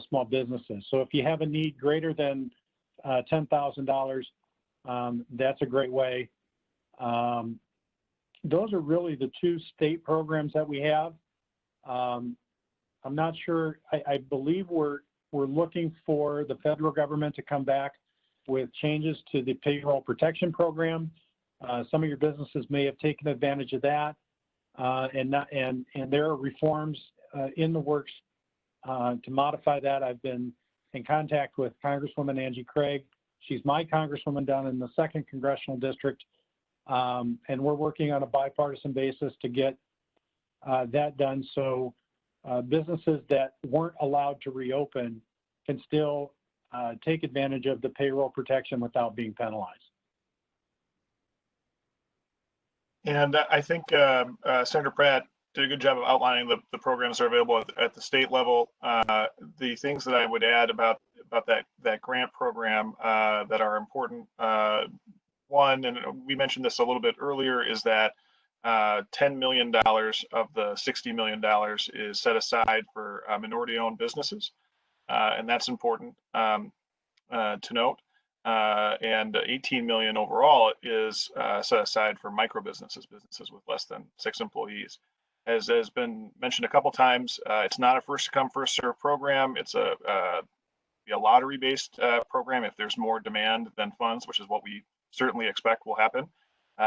small businesses. So if you have a need greater than $10,000, that's a great way. Those are really the two state programs that we have. I'm not sure. I believe we're looking for the federal government to come back with changes to the payroll protection program. Some of your businesses may have taken advantage of that, and there are reforms in the works to modify that. I've been in contact with Congresswoman Angie Craig. She's my congresswoman down in the 2nd Congressional District, and we're working on a bipartisan basis to get that done so businesses that weren't allowed to reopen can still take advantage of the payroll protection without being penalized. And I think Senator Pratt did a good job of outlining the programs that are available at the state level. The things that I would add about that grant program that are important, one, and we mentioned this a little bit earlier, is that $10 million of the $60 million is set aside for minority-owned businesses, and that's important to note. And 18 million overall is set aside for micro businesses with less than 6 employees. As has been mentioned a couple times, it's not a first come first serve program. It's a lottery based program if there's more demand than funds, which is what we certainly expect will happen,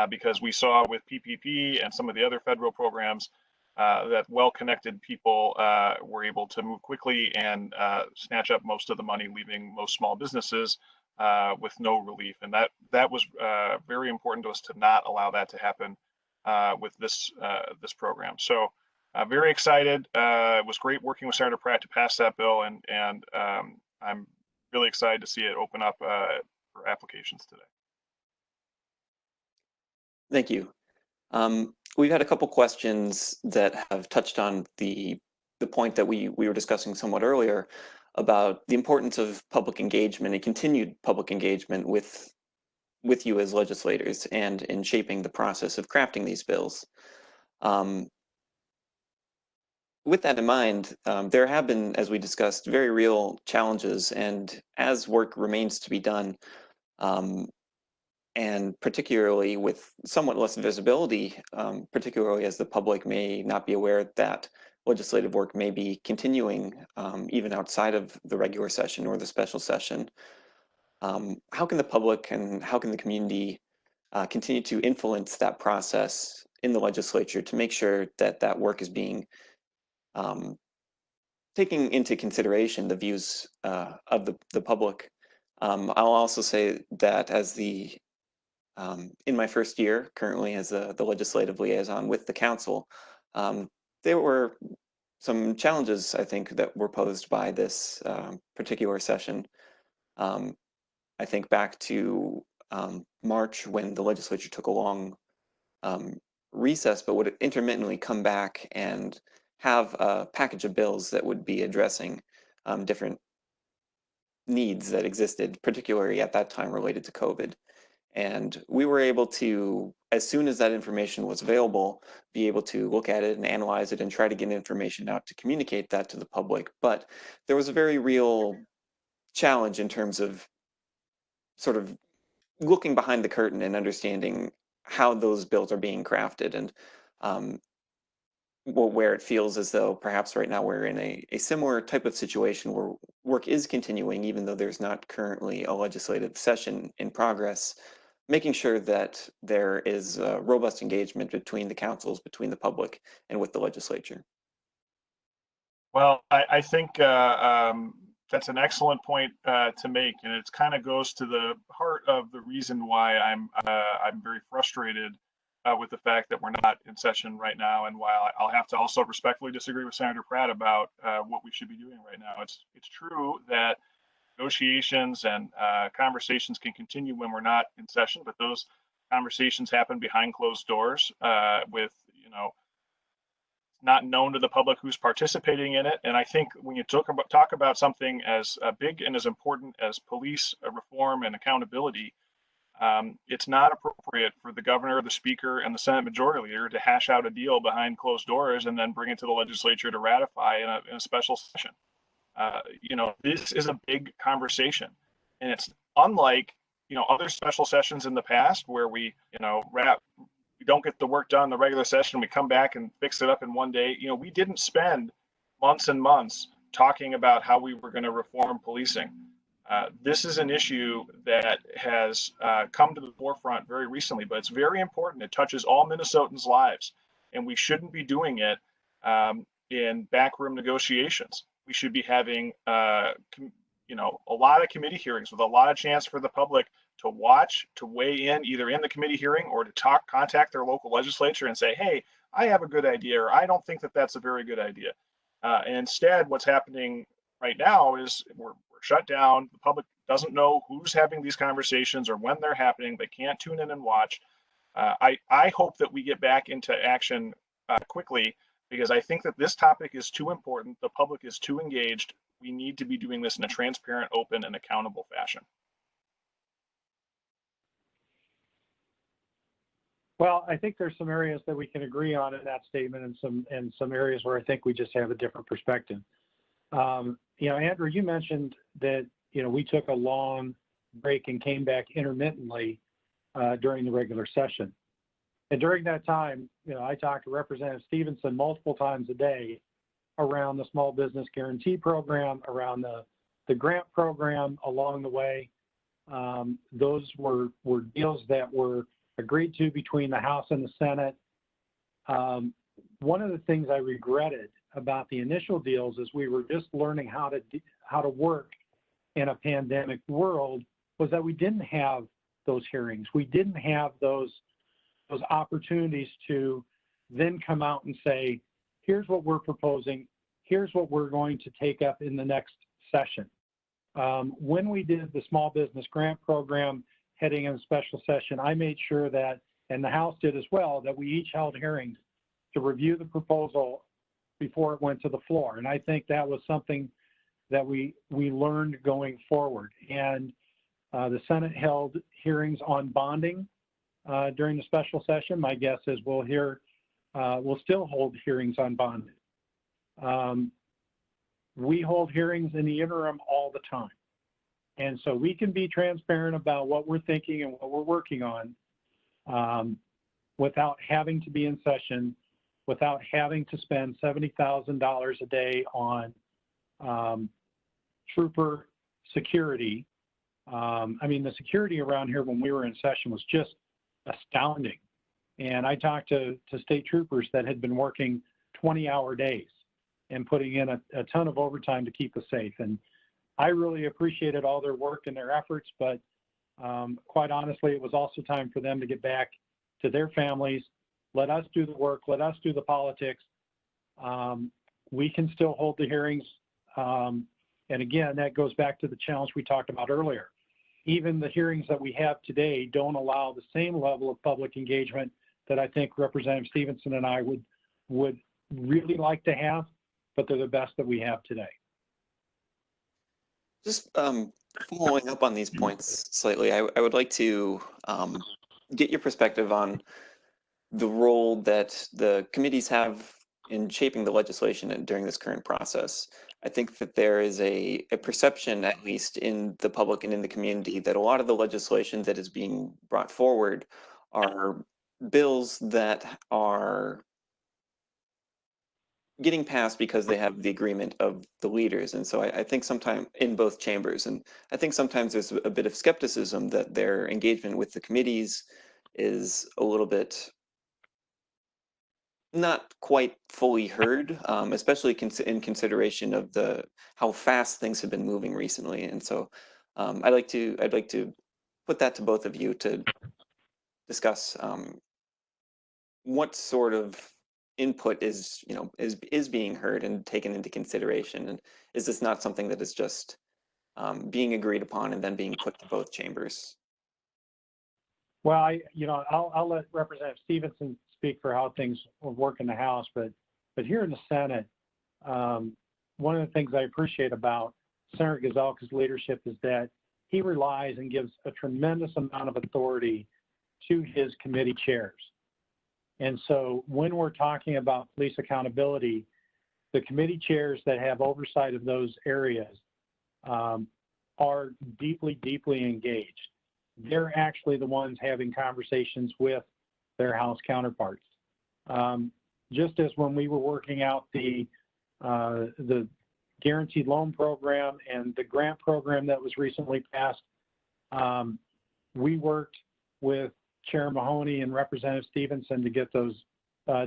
because we saw with PPP and some of the other federal programs that well-connected people were able to move quickly and snatch up most of the money, leaving most small businesses with no relief. And that was very important to us to not allow that to happen with this program. So very excited. It was great working with Senator Pratt to pass that bill, and I'm really excited to see it open up for applications today. Thank you. We've had a couple questions that have touched on the point that we were discussing somewhat earlier about the importance of public engagement and continued public engagement with you as legislators and in shaping the process of crafting these bills. With that in mind, there have been, as we discussed, very real challenges, and as work remains to be done, and particularly with somewhat less visibility, particularly as the public may not be aware that legislative work may be continuing even outside of the regular session or the special session. How can the public and how can the community continue to influence that process in the legislature to make sure that that work is being taking into consideration the views of the public. I'll also say that as the in my first year currently as the legislative liaison with the council, there were some challenges, I think, that were posed by this particular session. I think back to March when the legislature took a long recess, but would intermittently come back and have a package of bills that would be addressing different needs that existed, particularly at that time related to COVID. And we were able to, as soon as that information was available, be able to look at it and analyze it and try to get information out to communicate that to the public. But there was a very real challenge in terms of sort of looking behind the curtain and understanding how those bills are being crafted, and where it feels as though perhaps right now we're in a similar type of situation where work is continuing, even though there's not currently a legislative session in progress, making sure that there is robust engagement between the councils, between the public, and with the legislature. Well, I think that's an excellent point to make, and it kind of goes to the heart of the reason why I'm very frustrated with the fact that we're not in session right now, and while I'll have to also respectfully disagree with Senator Pratt about what we should be doing right now. It's true that negotiations and conversations can continue when we're not in session, but those conversations happen behind closed doors with, not known to the public who's participating in it. And I think when you talk about something as big and as important as police reform and accountability, it's not appropriate for the governor, the speaker, and the Senate Majority Leader to hash out a deal behind closed doors and then bring it to the legislature to ratify in a special session. This is a big conversation, and it's unlike, other special sessions in the past where we don't get the work done in the regular session. We come back and fix it up in one day. We didn't spend months and months talking about how we were going to reform policing. This is an issue that has come to the forefront very recently, but it's very important. It touches all Minnesotans' lives, and we shouldn't be doing it in backroom negotiations. We should be having, a lot of committee hearings with a lot of chance for the public to watch, to weigh in, either in the committee hearing or to contact their local legislature and say, hey, I have a good idea, or I don't think that that's a very good idea. And instead, what's happening right now is we're shut down. The public doesn't know who's having these conversations or when they're happening. They can't tune in and watch. I hope that we get back into action quickly, because I think that this topic is too important. The public is too engaged. We need to be doing this in a transparent, open, and accountable fashion. Well, I think there's some areas that we can agree on in that statement, and some areas where I think we just have a different perspective. Andrew, you mentioned that we took a long break and came back intermittently during the regular session. And during that time, I talked to Representative Stevenson multiple times a day around the small business guarantee program, around the grant program along the way. Those were deals that were agreed to between the House and the Senate. One of the things I regretted about the initial deals is we were just learning how to work in a pandemic world, was that we didn't have those hearings. We didn't have those opportunities to then come out and say, here's what we're proposing, here's what we're going to take up in the next session. When we did the small business grant program heading in a special session, I made sure that, and the House did as well, that we each held hearings to review the proposal before it went to the floor. And I think that was something that we learned going forward. And the Senate held hearings on bonding during the special session. My guess is we'll still hold hearings on bonding. We hold hearings in the interim all the time. And so we can be transparent about what we're thinking and what we're working on without having to be in session, without having to spend $70,000 a day on trooper security. The security around here when we were in session was just astounding. And I talked to state troopers that had been working 20-hour days and putting in a ton of overtime to keep us safe. And I really appreciated all their work and their efforts, but quite honestly, it was also time for them to get back to their families. Let us do the work. Let us do the politics. We can still hold the hearings. And again, that goes back to the challenge we talked about earlier. Even the hearings that we have today don't allow the same level of public engagement that I think Representative Stevenson and I would really like to have, but they're the best that we have today. Just following up on these points slightly, I would like to get your perspective on the role that the committees have in shaping the legislation during this current process. I think that there is a perception, at least in the public and in the community, that a lot of the legislation that is being brought forward are bills that are getting passed because they have the agreement of the leaders. And so I think sometimes in both chambers, and I think sometimes there's a bit of skepticism that their engagement with the committees is a little bit not quite fully heard, especially in consideration of how fast things have been moving recently. And so I'd like to put that to both of you to discuss what sort of input is being heard and taken into consideration, and is this not something that is just being agreed upon and then being put to both chambers? Well, I'll let Representative Stevenson speak for how things work in the House, but here in the Senate, one of the things I appreciate about Senator Gazelka's leadership is that he relies and gives a tremendous amount of authority to his committee chairs. And so when we're talking about police accountability, the committee chairs that have oversight of those areas are deeply, deeply engaged. They're actually the ones having conversations with their House counterparts. Just as when we were working out the guaranteed loan program and the grant program that was recently passed, we worked with Chair Mahoney and Representative Stevenson to get those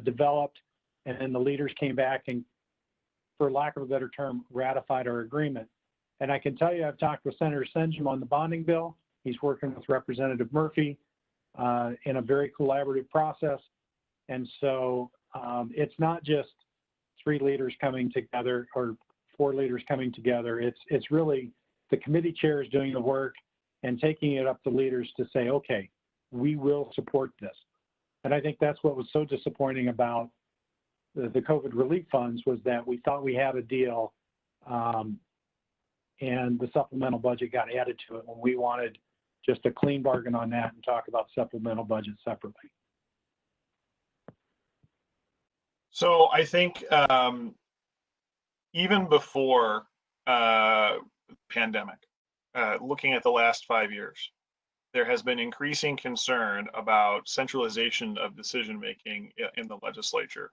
developed, and then the leaders came back and, for lack of a better term, ratified our agreement. And I can tell you, I've talked with Senator Senjum on the bonding bill. He's working with Representative Murphy in a very collaborative process. And so it's not just 3 leaders coming together or 4 leaders coming together. It's really the committee chairs doing the work and taking it up to leaders to say, okay, we will support this. And I think that's what was so disappointing about the COVID relief funds, was that we thought we had a deal and the supplemental budget got added to it when we wanted just a clean bargain on that and talk about supplemental budget separately. So I think even before pandemic, looking at the last 5 years, there has been increasing concern about centralization of decision-making in the legislature,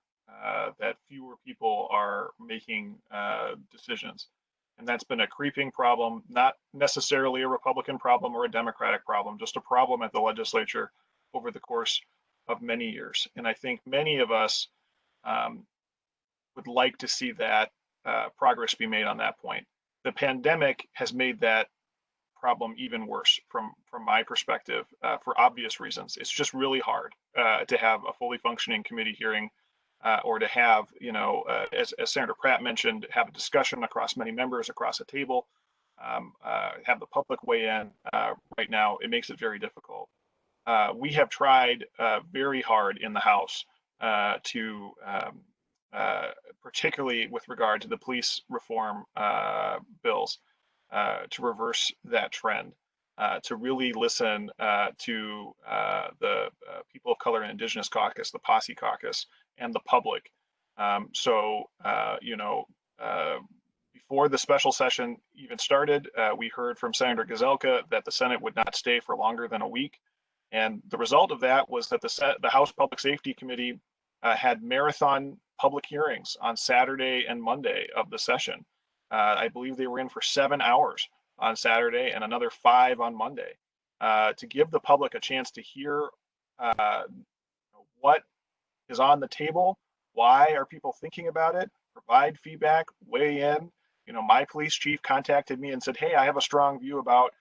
that fewer people are making decisions. And that's been a creeping problem, not necessarily a Republican problem or a Democratic problem, just a problem at the legislature over the course of many years. And I think many of us would like to see that progress be made on that point. The pandemic has made that problem even worse from my perspective, for obvious reasons. It's just really hard to have a fully functioning committee hearing, or to have, as Senator Pratt mentioned, have a discussion across many members across a table, have the public weigh in. Right now, it makes it very difficult. We have tried very hard in the House to, particularly with regard to the police reform bills, to reverse that trend, to really listen to the People of Color and Indigenous Caucus, the Posse Caucus, and the public. Before the special session even started, we heard from Senator Gazelka that the Senate would not stay for longer than a week. And the result of that was that the House Public Safety Committee had marathon public hearings on Saturday and Monday of the session. I believe they were in for 7 hours on Saturday and another 5 on Monday, to give the public a chance to hear what is on the table, why are people thinking about it, provide feedback, weigh in. You know, my police chief contacted me and said, hey, I have a strong view about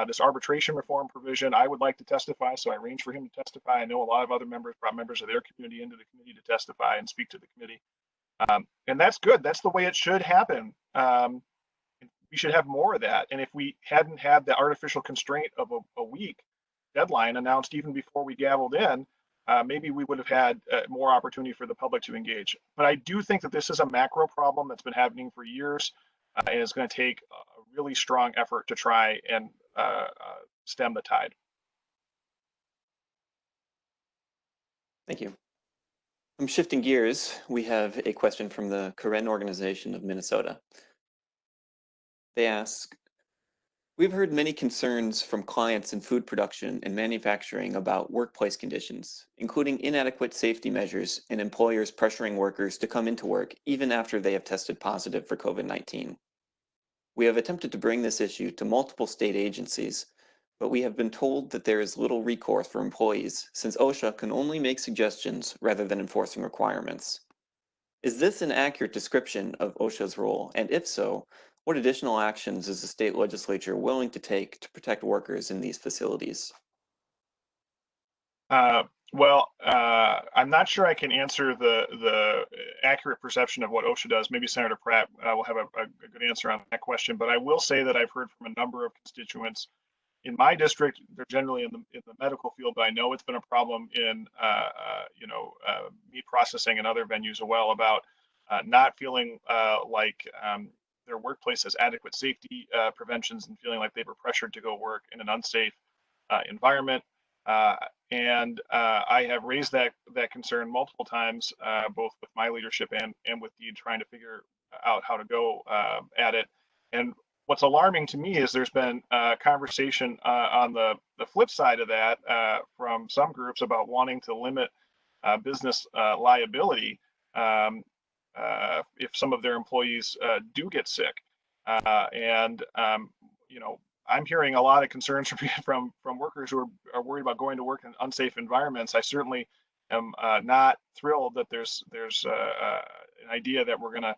this arbitration reform provision. I would like to testify, so I arranged for him to testify. I know a lot of other members brought members of their community into the committee to testify and speak to the committee. And that's good. That's the way it should happen. We should have more of that. And if we hadn't had the artificial constraint of a week deadline announced even before we gavelled in, maybe we would have had more opportunity for the public to engage. But I do think that this is a macro problem that's been happening for years, and it's going to take a really strong effort to try and stem the tide. Thank you. I'm shifting gears. We have a question from the Karen Organization of Minnesota. They ask, we've heard many concerns from clients in food production and manufacturing about workplace conditions, including inadequate safety measures and employers pressuring workers to come into work even after they have tested positive for COVID-19. We have attempted to bring this issue to multiple state agencies, but we have been told that there is little recourse for employees since OSHA can only make suggestions rather than enforcing requirements. Is this an accurate description of OSHA's role? And if so, what additional actions is the state legislature willing to take to protect workers in these facilities? I'm not sure I can answer the accurate perception of what OSHA does. Maybe Senator Pratt will have a good answer on that question. But I will say that I've heard from a number of constituents in my district. They're generally in the medical field, but I know it's been a problem in meat processing and other venues as well about not feeling like their workplace has adequate safety preventions and feeling like they were pressured to go work in an unsafe environment. And I have raised that concern multiple times, both with my leadership and with Deed, trying to figure out how to go at it. And what's alarming to me is there's been conversation on the flip side of that from some groups about wanting to limit business liability if some of their employees do get sick. I'm hearing a lot of concerns from workers who are worried about going to work in unsafe environments. I certainly am not thrilled that there's an idea that we're going to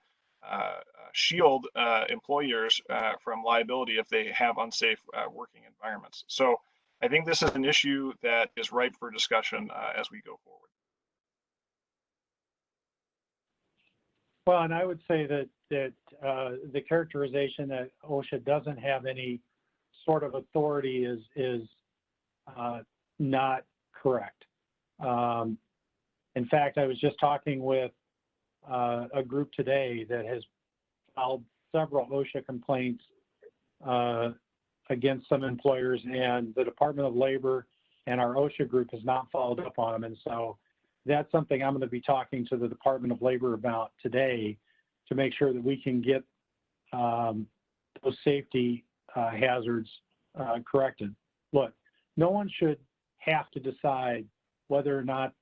shield employers from liability if they have unsafe working environments. So I think this is an issue that is ripe for discussion as we go forward. Well, and I would say that the characterization that OSHA doesn't have any sort of authority is not correct. In fact, I was just talking with a group today that has filed several OSHA complaints against some employers, and the Department of Labor and our OSHA group has not followed up on them. And so that's something I'm going to be talking to the Department of Labor about today to make sure that we can get those safety hazards corrected. Look, no one should have to decide whether or not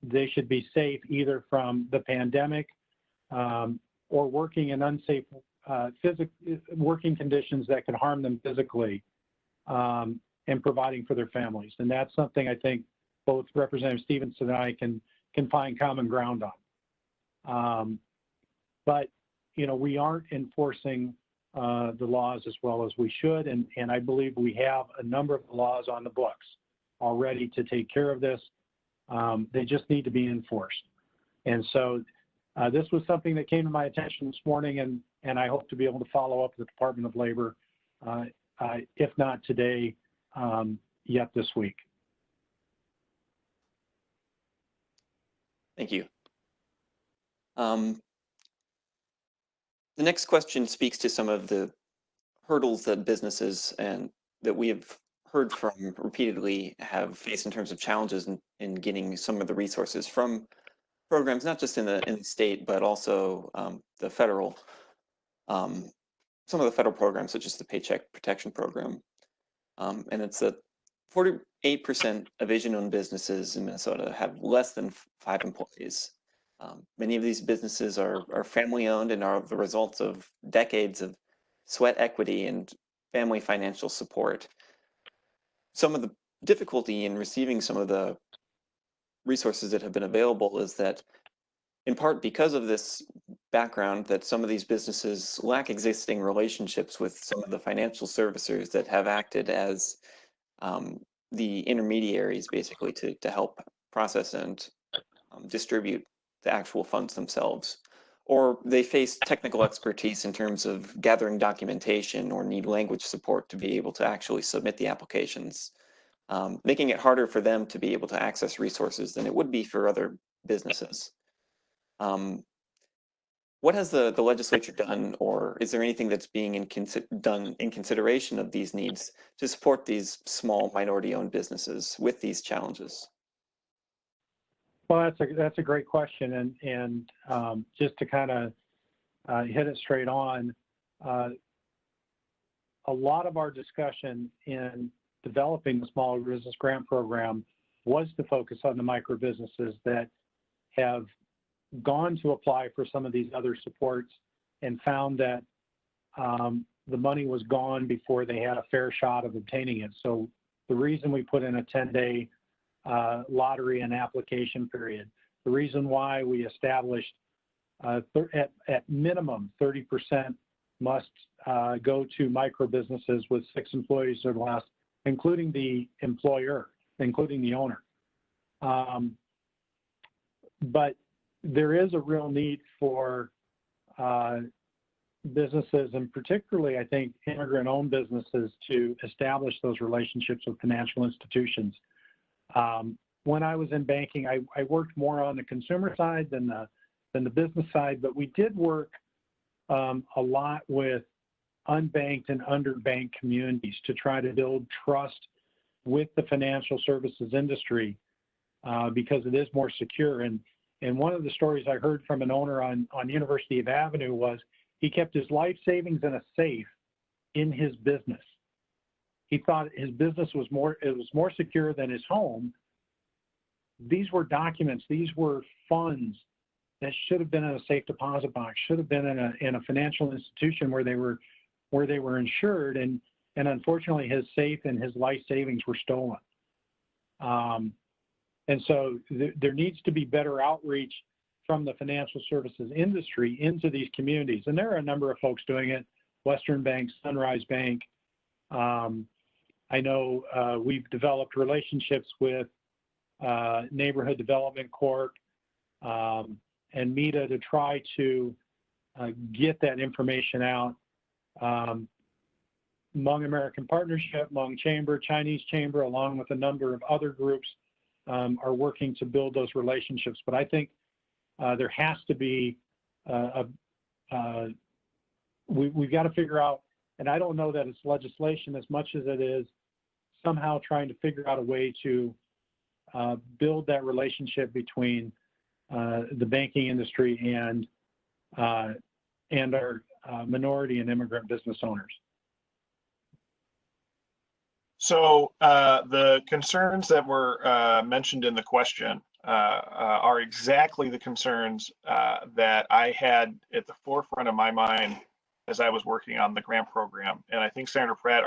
they should be safe either from the pandemic or working in unsafe working conditions that can harm them physically and providing for their families. And that's something I think both Representative Stevenson and I can find common ground on. But, we aren't enforcing the laws as well as we should. And I believe we have a number of laws on the books already to take care of this. They just need to be enforced. And so this was something that came to my attention this morning, and I hope to be able to follow up with the Department of Labor, if not today, yet this week. Thank you. The next question speaks to some of the hurdles that businesses and that we have heard from repeatedly have faced in terms of challenges in getting some of the resources from programs, not just in the state, but also the federal, some of the federal programs, such as the Paycheck Protection Program. And it's that 48% of Asian-owned businesses in Minnesota have less than 5 employees. Many of these businesses are family-owned and are the results of decades of sweat equity and family financial support. Some of the difficulty in receiving some of the resources that have been available is that in part because of this background that some of these businesses lack existing relationships with some of the financial servicers that have acted as the intermediaries basically to help process and distribute the actual funds themselves. Or they face technical expertise in terms of gathering documentation or need language support to be able to actually submit the applications, making it harder for them to be able to access resources than it would be for other businesses. What has the legislature done, or is there anything that's being done in consideration of these needs to support these small minority-owned businesses with these challenges? Well, that's a great question, and just to kind of hit it straight on, a lot of our discussion in developing the Small Business Grant Program was to focus on the micro businesses that have gone to apply for some of these other supports and found that the money was gone before they had a fair shot of obtaining it. So the reason we put in a 10-day lottery and application period, the reason why we established at minimum 30% must go to micro businesses with 6 employees or less, including the employer, including the owner. But there is a real need for businesses, and particularly, I think, immigrant-owned businesses, to establish those relationships with financial institutions. When I was in banking, I worked more on the consumer side than the business side, but we did work a lot with unbanked and underbanked communities to try to build trust with the financial services industry because it is more secure. And one of the stories I heard from an owner on University Avenue was he kept his life savings in a safe in his business. He thought his business was more secure than his home. These were documents, these were funds that should have been in a safe deposit box, should have been in a financial institution where they were insured, and unfortunately his safe and his life savings were stolen. And so there needs to be better outreach from the financial services industry into these communities. And there are a number of folks doing it, Western Bank, Sunrise Bank. I know we've developed relationships with Neighborhood Development Corp and META to try to get that information out. Hmong American Partnership, Hmong Chamber, Chinese Chamber, along with a number of other groups are working to build those relationships. But I think there has to be, we've got to figure out, and I don't know that it's legislation as much as it is somehow trying to figure out a way to build that relationship between the banking industry and our minority and immigrant business owners. So the concerns that were mentioned in the question are exactly the concerns that I had at the forefront of my mind as I was working on the grant program. And I think Senator Pratt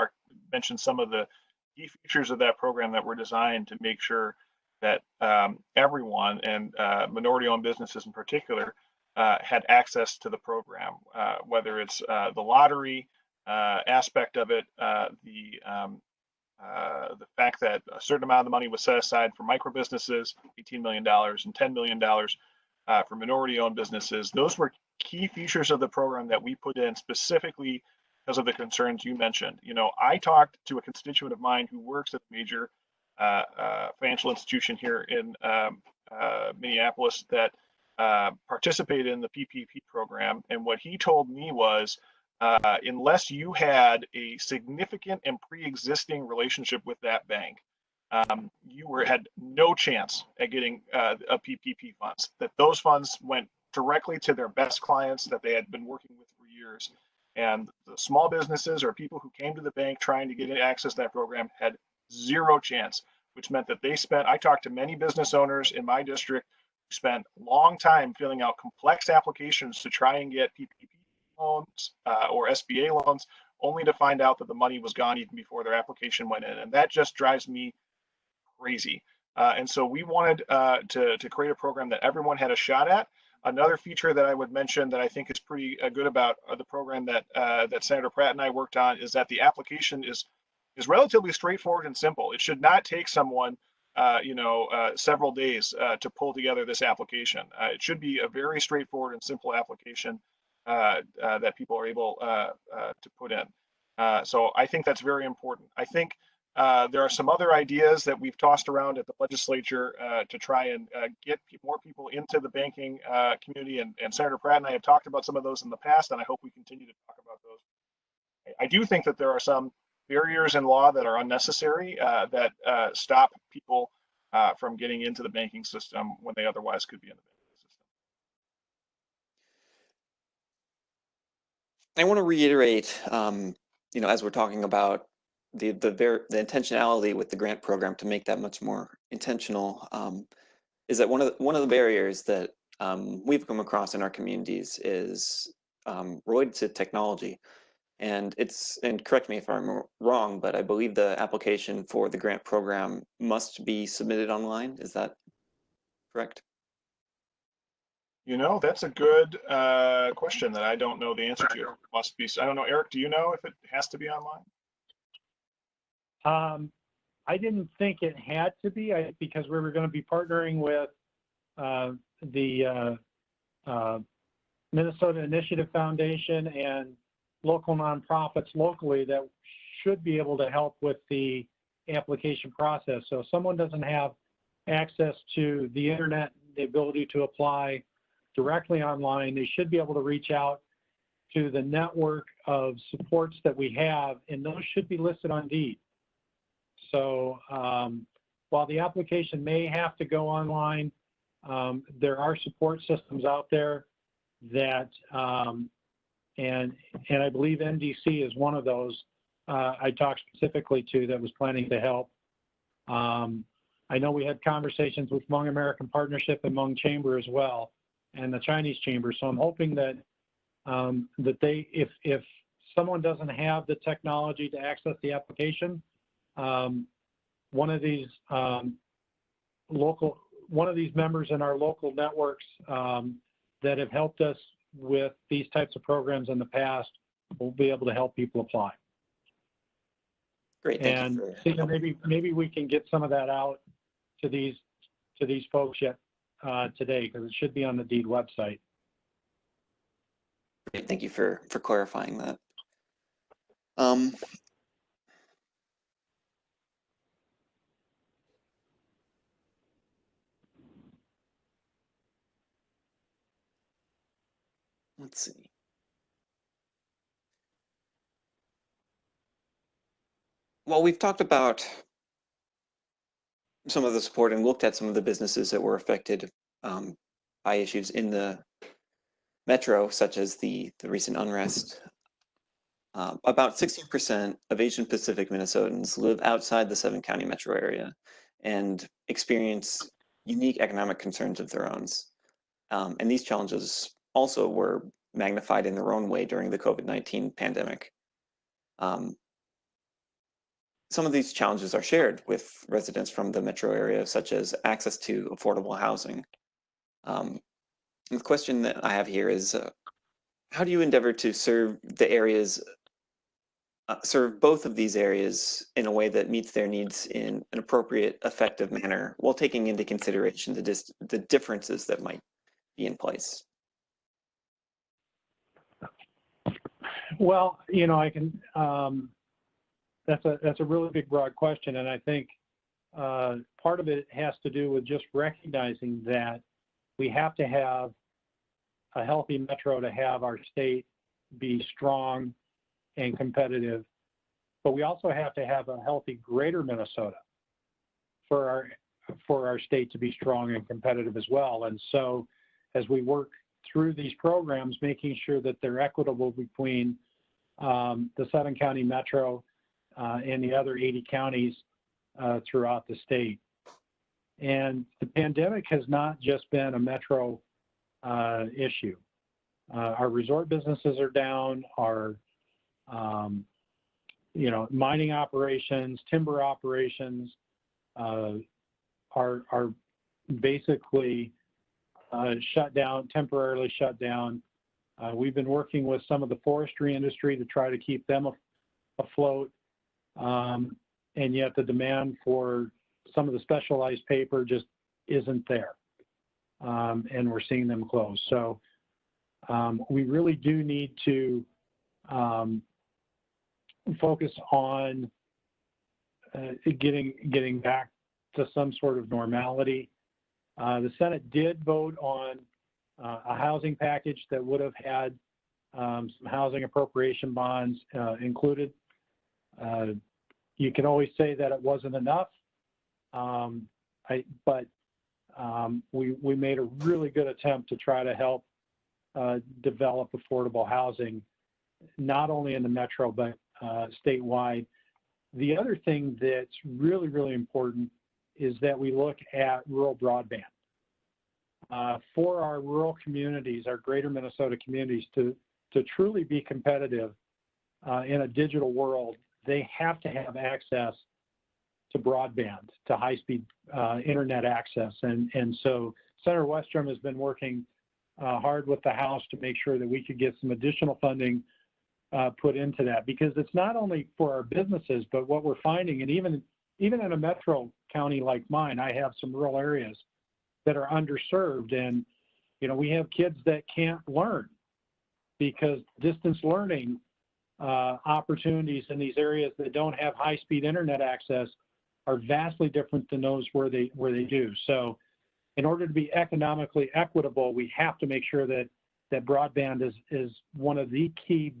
mentioned some of the key features of that program that were designed to make sure that everyone, and minority-owned businesses in particular, had access to the program, whether it's the lottery aspect of it, the fact that a certain amount of the money was set aside for micro businesses, $18 million and $10 million for minority-owned businesses. Those were key features of the program that we put in specifically because of the concerns you mentioned. You know, I talked to a constituent of mine who works at a major financial institution here in Minneapolis that participated in the PPP program, and what he told me was, unless you had a significant and pre-existing relationship with that bank, you had no chance at getting a PPP funds. That those funds went directly to their best clients that they had been working with for years, and the small businesses or people who came to the bank trying to get access to that program had zero chance, which meant that they spent. I talked to many business owners in my district who spent a long time filling out complex applications to try and get PPP loans or SBA loans, only to find out that the money was gone even before their application went in. And that just drives me crazy. And so we wanted to create a program that everyone had a shot at. Another feature that I would mention that I think is pretty good about the program that Senator Pratt and I worked on is that the application is relatively straightforward and simple. It should not take someone several days to pull together this application. It should be a very straightforward and simple application that people are able to put in. So I think that's very important. I think there are some other ideas that we've tossed around at the legislature to try and get more people into the banking community, and Senator Pratt and I have talked about some of those in the past, and I hope we continue to talk about those. I do think that there are some barriers in law that are unnecessary that stop people from getting into the banking system when they otherwise could be in the banking system. I want to reiterate, as we're talking about the intentionality with the grant program to make that much more intentional, is that one of the barriers that we've come across in our communities is related to technology. And correct me if I'm wrong, but I believe the application for the grant program must be submitted online. Is that correct? That's a good question that I don't know the answer to. Must be. I don't know, Eric, do you know if it has to be online? I didn't think it had to be because we were going to be partnering with the Minnesota Initiative Foundation and local nonprofits locally that should be able to help with the application process. So if someone doesn't have access to the internet, the ability to apply directly online, they should be able to reach out to the network of supports that we have, and those should be listed on Deed. So while the application may have to go online, there are support systems out there that, and I believe NDC is one of those I talked specifically to that was planning to help. I know we had conversations with Hmong American Partnership and Hmong Chamber as well, and the Chinese Chamber. So I'm hoping that that if someone doesn't have the technology to access the application, one of these members in our local networks that have helped us with these types of programs in the past will be able to help people apply. Great, thank you. And maybe we can get some of that out to these folks yet today, because it should be on the Deed website. Great, thank you for clarifying that. Let's see. Well, we've talked about some of the support and looked at some of the businesses that were affected by issues in the metro, such as the recent unrest. About 16% of Asian Pacific Minnesotans live outside the 7-county metro area and experience unique economic concerns of their own. And these challenges also were magnified in their own way during the COVID-19 pandemic. Some of these challenges are shared with residents from the metro area, such as access to affordable housing. The question that I have here is, how do you endeavor to serve the areas, serve both of these areas in a way that meets their needs in an appropriate, effective manner, while taking into consideration the differences that might be in place? Well, I can. That's a really big, broad question, and I think part of it has to do with just recognizing that we have to have a healthy metro to have our state be strong and competitive, but we also have to have a healthy greater Minnesota for our state to be strong and competitive as well. And so as we work through these programs, making sure that they're equitable between the 7-county metro and the other 80 counties throughout the state. And the pandemic has not just been a metro issue. Our resort businesses are down, our mining operations, timber operations are basically temporarily shut down. We've been working with some of the forestry industry to try to keep them afloat, and yet the demand for some of the specialized paper just isn't there, and we're seeing them close. So we really do need to focus on getting back to some sort of normality. The Senate did vote on a housing package that would have had some housing appropriation bonds included. You can always say that it wasn't enough, but we made a really good attempt to try to help develop affordable housing, not only in the metro, but statewide. The other thing that's really, really important is that we look at rural broadband. For our rural communities, our greater Minnesota communities, to truly be competitive in a digital world, they have to have access to broadband, to high-speed internet access. And so Senator Westrom has been working hard with the House to make sure that we could get some additional funding put into that, because it's not only for our businesses, but what we're finding, and even in a metro county like mine, I have some rural areas that are underserved, and we have kids that can't learn because distance learning opportunities in these areas that don't have high-speed internet access are vastly different than those where they do. So in order to be economically equitable, we have to make sure that broadband is one of the key,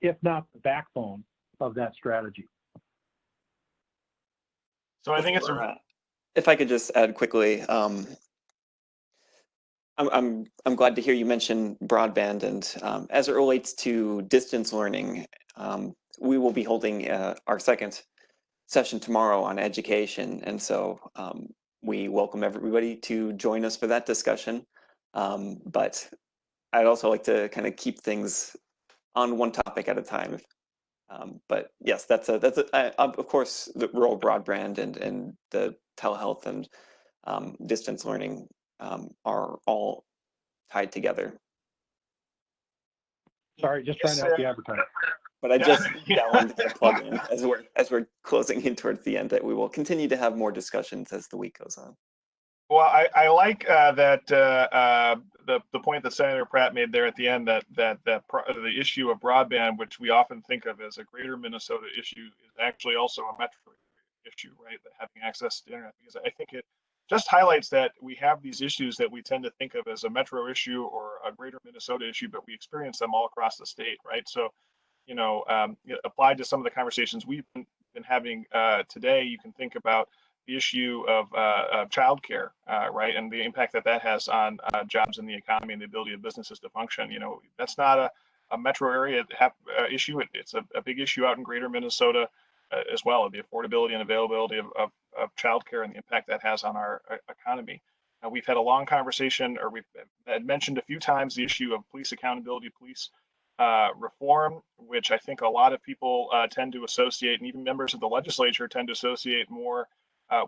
if not the backbone of that strategy. So I think it's if I could just add quickly, I'm glad to hear you mention broadband, and as it relates to distance learning, we will be holding our second session tomorrow on education, and so we welcome everybody to join us for that discussion. But I'd also like to kind of keep things on one topic at a time. But yes, of course, the rural broadband and the telehealth and distance learning are all tied together. Sorry, just trying to help you advertise. But I just wanted to plug in as we're closing in towards the end that we will continue to have more discussions as the week goes on. Well, I like that the point that Senator Pratt made there at the end, that the issue of broadband, which we often think of as a greater Minnesota issue, is actually also a metro issue, right? That having access to internet, because I think it just highlights that we have these issues that we tend to think of as a metro issue or a greater Minnesota issue, but we experience them all across the state, right? So, applied to some of the conversations we've been having today, you can think about the issue of childcare, right, and the impact that has on jobs in the economy and the ability of businesses to function. That's not a metro area issue. It's a big issue out in greater Minnesota as well, the affordability and availability of childcare and the impact that has on our economy. We've had a long conversation, or we've mentioned a few times the issue of police accountability, police reform, which I think a lot of people tend to associate, and even members of the legislature tend to associate more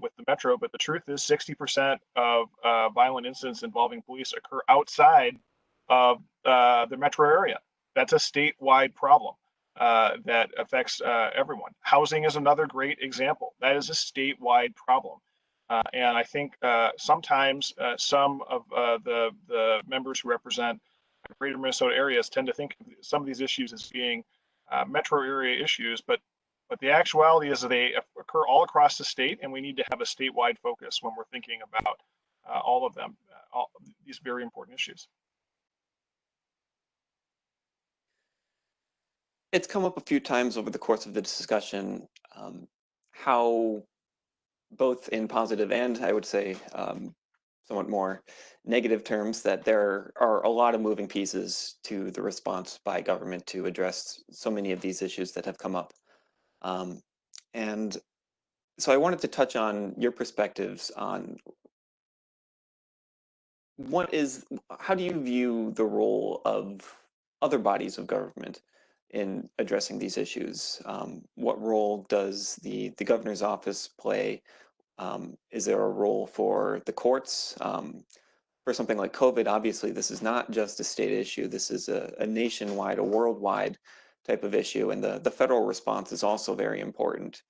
with the metro. But the truth is 60% of violent incidents involving police occur outside of the metro area. That's a statewide problem that affects everyone. Housing is another great example. That is a statewide problem. And I think sometimes some of the members who represent greater Minnesota areas tend to think of some of these issues as being metro area issues, but the actuality is that they occur all across the state, and we need to have a statewide focus when we're thinking about all of them, all these very important issues. It's come up a few times over the course of the discussion, how both in positive and I would say somewhat more negative terms, that there are a lot of moving pieces to the response by government to address so many of these issues that have come up. And so I wanted to touch on your perspectives on how do you view the role of other bodies of government in addressing these issues? What role does the governor's office play? Is there a role for the courts? for something like COVID, obviously this is not just a state issue. This is a nationwide, a worldwide type of issue, and the federal response is also very important.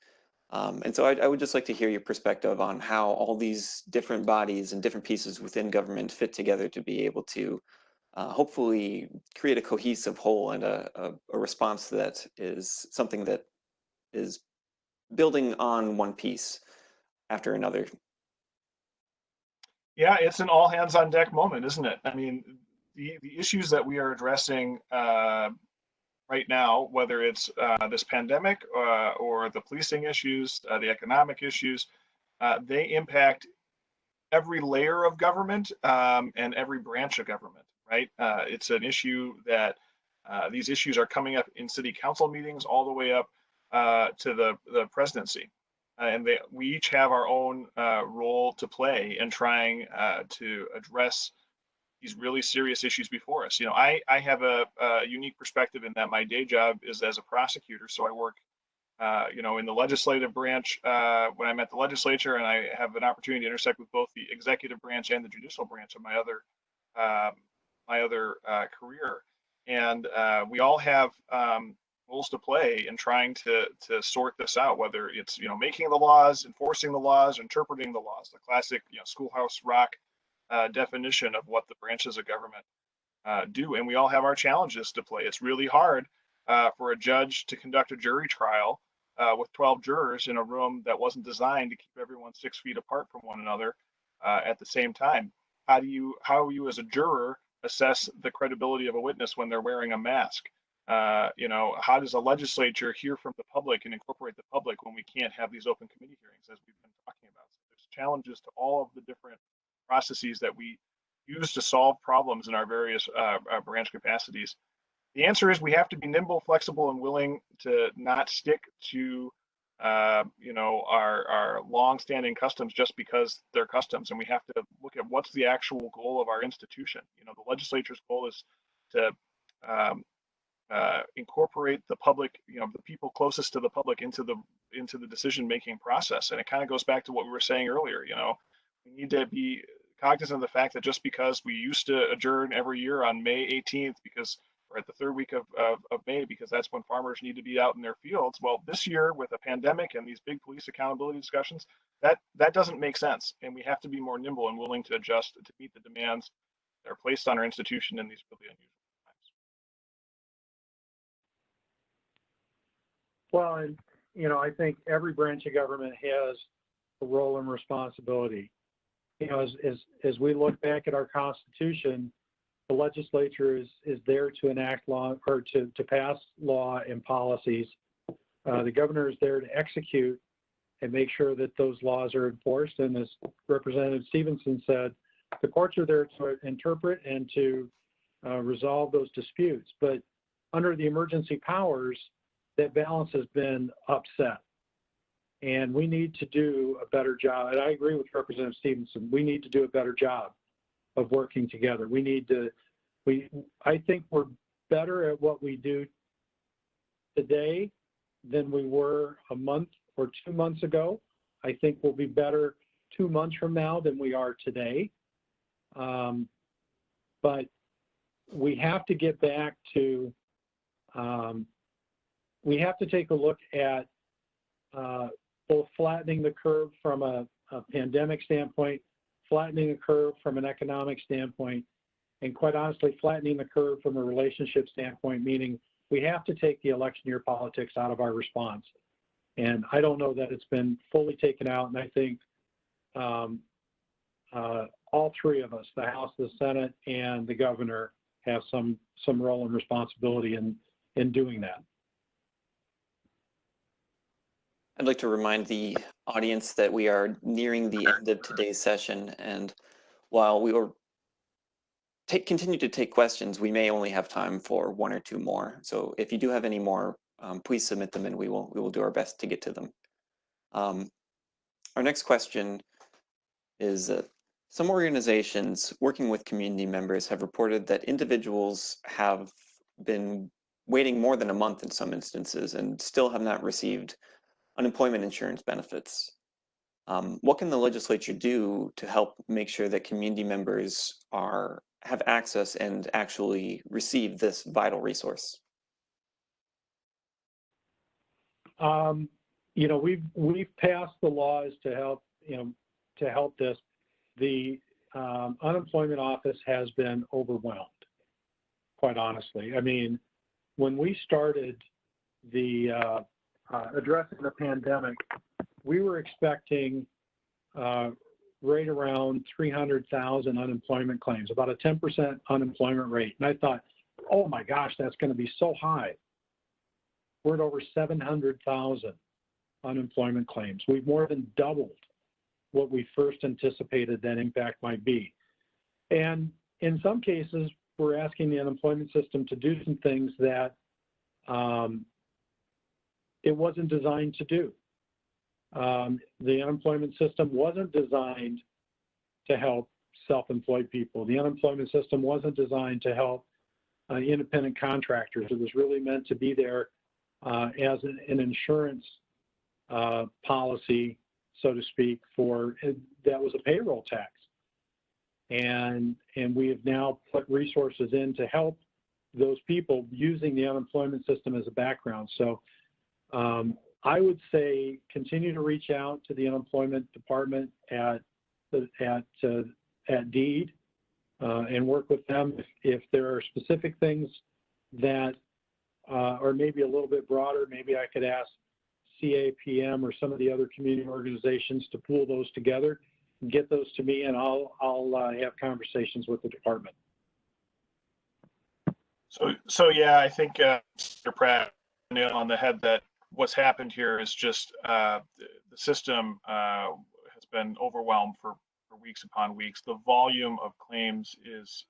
And so I would just like to hear your perspective on how all these different bodies and different pieces within government fit together to be able to hopefully create a cohesive whole and a response that is something that is building on one piece after another. Yeah, it's an all hands on deck moment, isn't it? I mean, the issues that we are addressing right now, whether it's this pandemic or the policing issues, the economic issues, they impact every layer of government and every branch of government, right? It's an issue that these issues are coming up in city council meetings all the way up to the presidency. And we each have our own role to play in trying to address these really serious issues before us. You know, I have a unique perspective in that my day job is as a prosecutor. So I work, you know, in the legislative branch when I'm at the legislature, and I have an opportunity to intersect with both the executive branch and the judicial branch of my other career. And we all have roles to play in trying to sort this out, whether it's, you know, making the laws, enforcing the laws, interpreting the laws, the classic, you know, Schoolhouse Rock definition of what the branches of government do. And we all have our challenges to play. It's really hard for a judge to conduct a jury trial with 12 jurors in a room that wasn't designed to keep everyone 6 feet apart from one another at the same time. How do you as a juror assess the credibility of a witness when they're wearing a mask? You know, how does a legislature hear from the public and incorporate the public when we can't have these open committee hearings, as we've been talking about? So there's challenges to all of the different processes that we use to solve problems in our various branch capacities. The answer is we have to be nimble, flexible, and willing to not stick to you know, our long-standing customs just because they're customs, and we have to look at what's the actual goal of our institution. You know, the legislature's goal is to incorporate the public, you know, the people closest to the public into the decision-making process. And it kind of goes back to what we were saying earlier. You know, we need to be cognizant of the fact that just because we used to adjourn every year on May 18th because or at the third week of May, because that's when farmers need to be out in their fields. Well, this year with a pandemic and these big police accountability discussions, that doesn't make sense. And we have to be more nimble and willing to adjust to meet the demands that are placed on our institution in these really unusual times. Well, and you know, I think every branch of government has a role and responsibility. You know, as we look back at our Constitution, the legislature is there to enact law or to pass law and policies. The governor is there to execute and make sure that those laws are enforced. And as Representative Stevenson said, the courts are there to interpret and to resolve those disputes. But under the emergency powers, that balance has been upset. And we need to do a better job. And I agree with Representative Stevenson. We need to do a better job of working together. I think we're better at what we do today than we were a month or 2 months ago. I think we'll be better 2 months from now than we are today. But we have to get back to, we have to take a look at both flattening the curve from a pandemic standpoint, flattening the curve from an economic standpoint, and quite honestly, flattening the curve from a relationship standpoint, meaning we have to take the election year politics out of our response. And I don't know that it's been fully taken out. And I think all three of us, the House, the Senate, and the governor, have some role and responsibility in doing that. I'd like to remind the audience that we are nearing the end of today's session, and while we will continue to take questions, we may only have time for 1 or 2 more. So if you do have any more, please submit them and we will do our best to get to them. Our next question is some organizations working with community members have reported that individuals have been waiting more than a month in some instances and still have not received unemployment insurance benefits. What can the legislature do to help make sure that community members have access and actually receive this vital resource? You know, we've passed the laws to help, you know, to help this. The unemployment office has been overwhelmed, quite honestly. I mean, when we started the addressing the pandemic, we were expecting right around 300,000 unemployment claims, about a 10% unemployment rate. And I thought, oh my gosh, that's going to be so high. We're at over 700,000 unemployment claims. We've more than doubled what we first anticipated that impact might be. And in some cases, we're asking the unemployment system to do some things that it wasn't designed to do. The unemployment system wasn't designed to help self-employed people. The unemployment system wasn't designed to help independent contractors. It was really meant to be there as an insurance policy, so to speak, that was a payroll tax. And we have now put resources in to help those people using the unemployment system as a background. So I would say continue to reach out to the unemployment department at DEED and work with them if there are specific things that are maybe a little bit broader. Maybe I could ask CAPM or some of the other community organizations to pool those together and get those to me, and I'll have conversations with the department. So yeah, I think Mr. Pratt nailed on the head that what's happened here is just the system has been overwhelmed for weeks upon weeks. The volume of claims is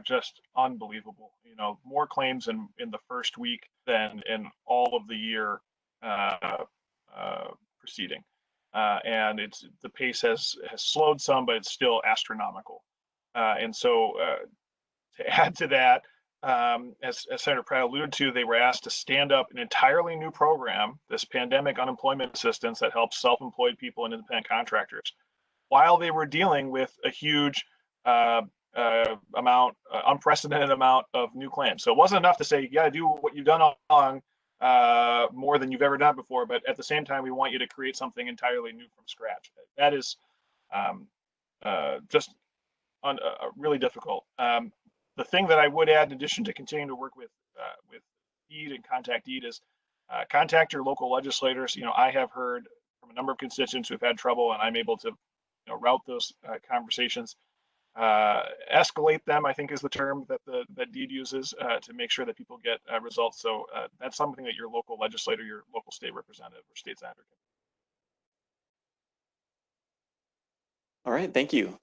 just unbelievable. You know, more claims in the first week than in all of the year preceding. And the pace has slowed some, but it's still astronomical. And so to add to that, as Senator Pratt alluded to, they were asked to stand up an entirely new program, this pandemic unemployment assistance that helps self-employed people and independent contractors, while they were dealing with a huge unprecedented amount of new claims. So it wasn't enough to say, you got to do what you've done all along, more than you've ever done before, but at the same time, we want you to create something entirely new from scratch. That is just really difficult. The thing that I would add, in addition to continuing to work with DEED and contact DEED, is contact your local legislators. You know, I have heard from a number of constituents who have had trouble, and I'm able to route those conversations, escalate them, I think is the term that DEED uses, to make sure that people get results. So that's something that your local legislator, your local state representative or state senator can. All right, thank you.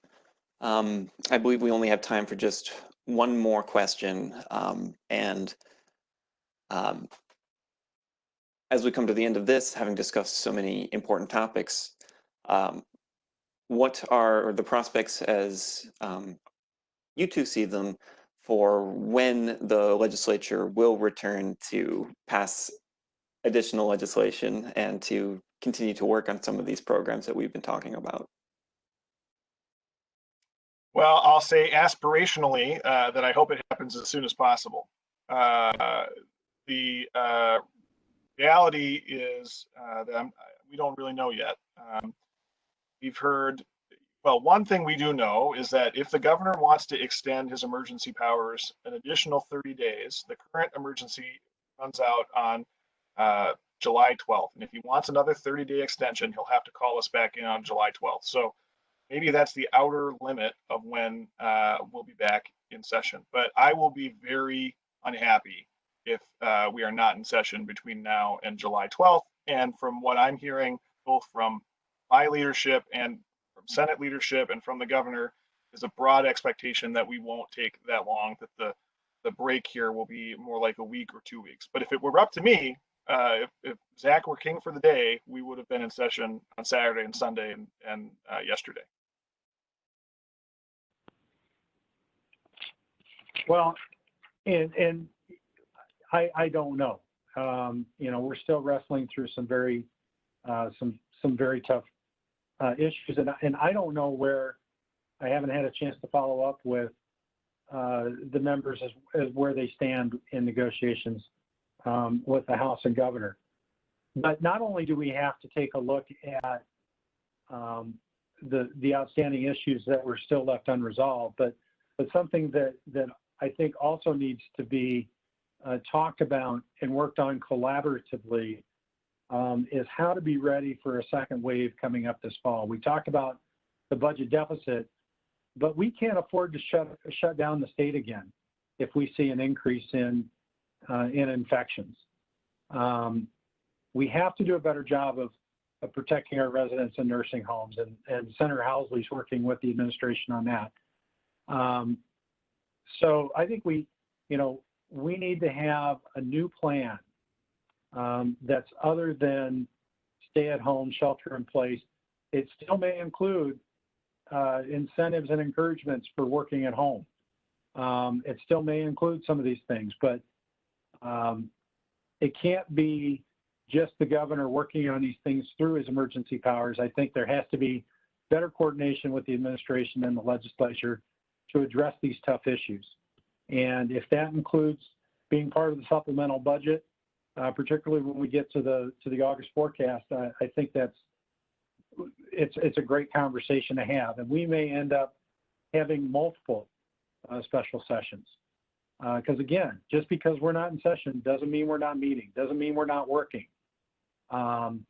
I believe we only have time for just one more question. As we come to the end of this, having discussed so many important topics, what are the prospects as you two see them for when the legislature will return to pass additional legislation and to continue to work on some of these programs that we've been talking about? Well, I'll say aspirationally that I hope it happens as soon as possible. The reality is that we don't really know yet. We've heard, well, one thing we do know is that if the governor wants to extend his emergency powers an additional 30 days, the current emergency runs out on July 12th. And if he wants another 30-day extension, he'll have to call us back in on July 12th. So maybe that's the outer limit of when we'll be back in session. But I will be very unhappy if we are not in session between now and July 12th. And from what I'm hearing, both from my leadership and from Senate leadership and from the governor, is a broad expectation that we won't take that long, that the break here will be more like a week or 2 weeks. But if it were up to me, if Zach were king for the day, we would have been in session on Saturday and Sunday and yesterday. Well, and I don't know. You know, we're still wrestling through some very tough issues, and I don't know where, I haven't had a chance to follow up with the members as where they stand in negotiations with the House and Governor. But not only do we have to take a look at the outstanding issues that were still left unresolved, but something that I think also needs to be talked about and worked on collaboratively is how to be ready for a second wave coming up this fall. We talked about the budget deficit, but we can't afford to shut down the state again if we see an increase in infections. We have to do a better job of protecting our residents in nursing homes, and Senator Housley's working with the administration on that. So I think we need to have a new plan that's other than stay at home, shelter in place. It still may include incentives and encouragements for working at home. It still may include some of these things, but it can't be just the governor working on these things through his emergency powers. I think there has to be better coordination with the administration and the legislature to address these tough issues. And if that includes being part of the supplemental budget, particularly when we get to the August forecast, I think it's a great conversation to have. And we may end up having multiple special sessions. Because again, just because we're not in session doesn't mean we're not meeting, doesn't mean we're not working. I'm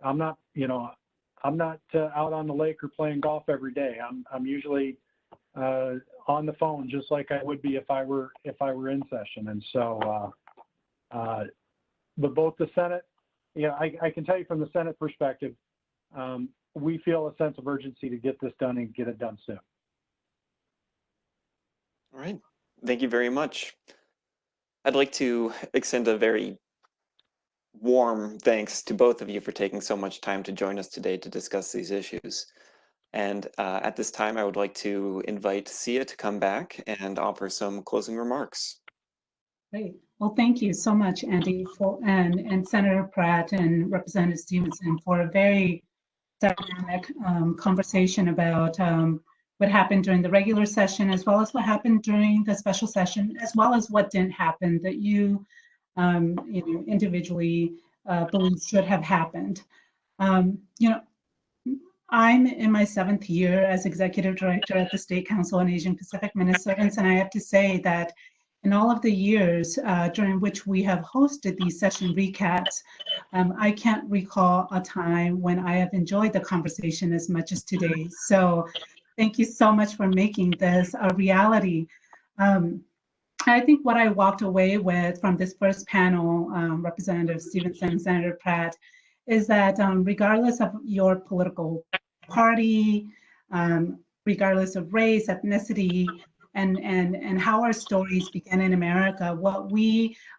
not out on the lake or playing golf every day. I'm usually on the phone, just like I would be if I were in session. And so, but both the Senate, I can tell you from the Senate perspective, we feel a sense of urgency to get this done and get it done soon. All right. Thank you very much. I'd like to extend a very warm thanks to both of you for taking so much time to join us today to discuss these issues. And at this time, I would like to invite Sia to come back and offer some closing remarks. Great. Well, thank you so much, Andy, and Senator Pratt and Representative Stevenson for a very dynamic conversation about what happened during the regular session, as well as what happened during the special session, as well as what didn't happen that you individually believe should have happened. I'm in my 7th year as executive director at the State Council on Asian Pacific Minnesotans, and I have to say that in all of the years during which we have hosted these session recaps, I can't recall a time when I have enjoyed the conversation as much as today. So thank you so much for making this a reality. I think what I walked away with from this first panel, Representative Stevenson, Senator Pratt, is that regardless of your political party, regardless of race, ethnicity, and how our stories began in America,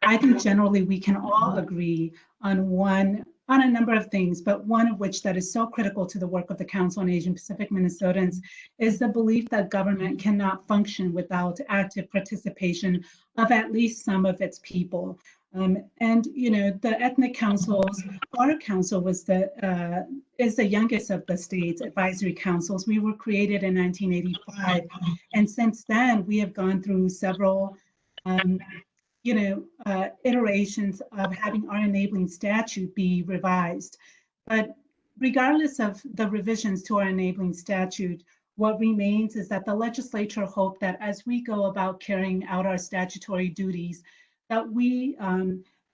I think generally we can all agree on a number of things, but one of which that is so critical to the work of the Council on Asian Pacific Minnesotans is the belief that government cannot function without active participation of at least some of its people. The ethnic councils, our council is the youngest of the state's advisory councils. We were created in 1985, and since then we have gone through several iterations of having our enabling statute be revised. But regardless of the revisions to our enabling statute, what remains is that the legislature hoped that as we go about carrying out our statutory duties, that we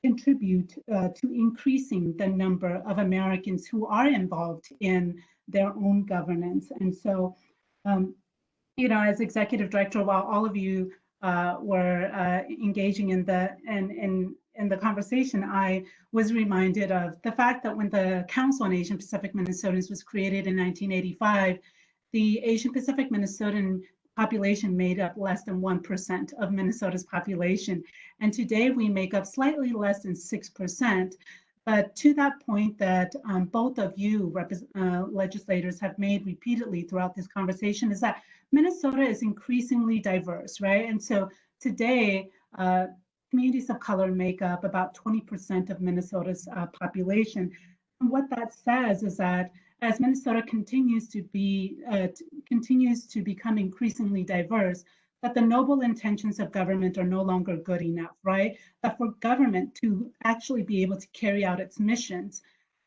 contribute to increasing the number of Americans who are involved in their own governance. And so, as executive director, while all of you were engaging in the conversation, I was reminded of the fact that when the Council on Asian Pacific Minnesotans was created in 1985, the Asian Pacific Minnesotan population made up less than 1% of Minnesota's population. And today we make up slightly less than 6%. But to that point that both of you legislators have made repeatedly throughout this conversation is that Minnesota is increasingly diverse, right? And so today, communities of color make up about 20% of Minnesota's population. And what that says is that as Minnesota continues to become increasingly diverse, that the noble intentions of government are no longer good enough, right? That for government to actually be able to carry out its missions,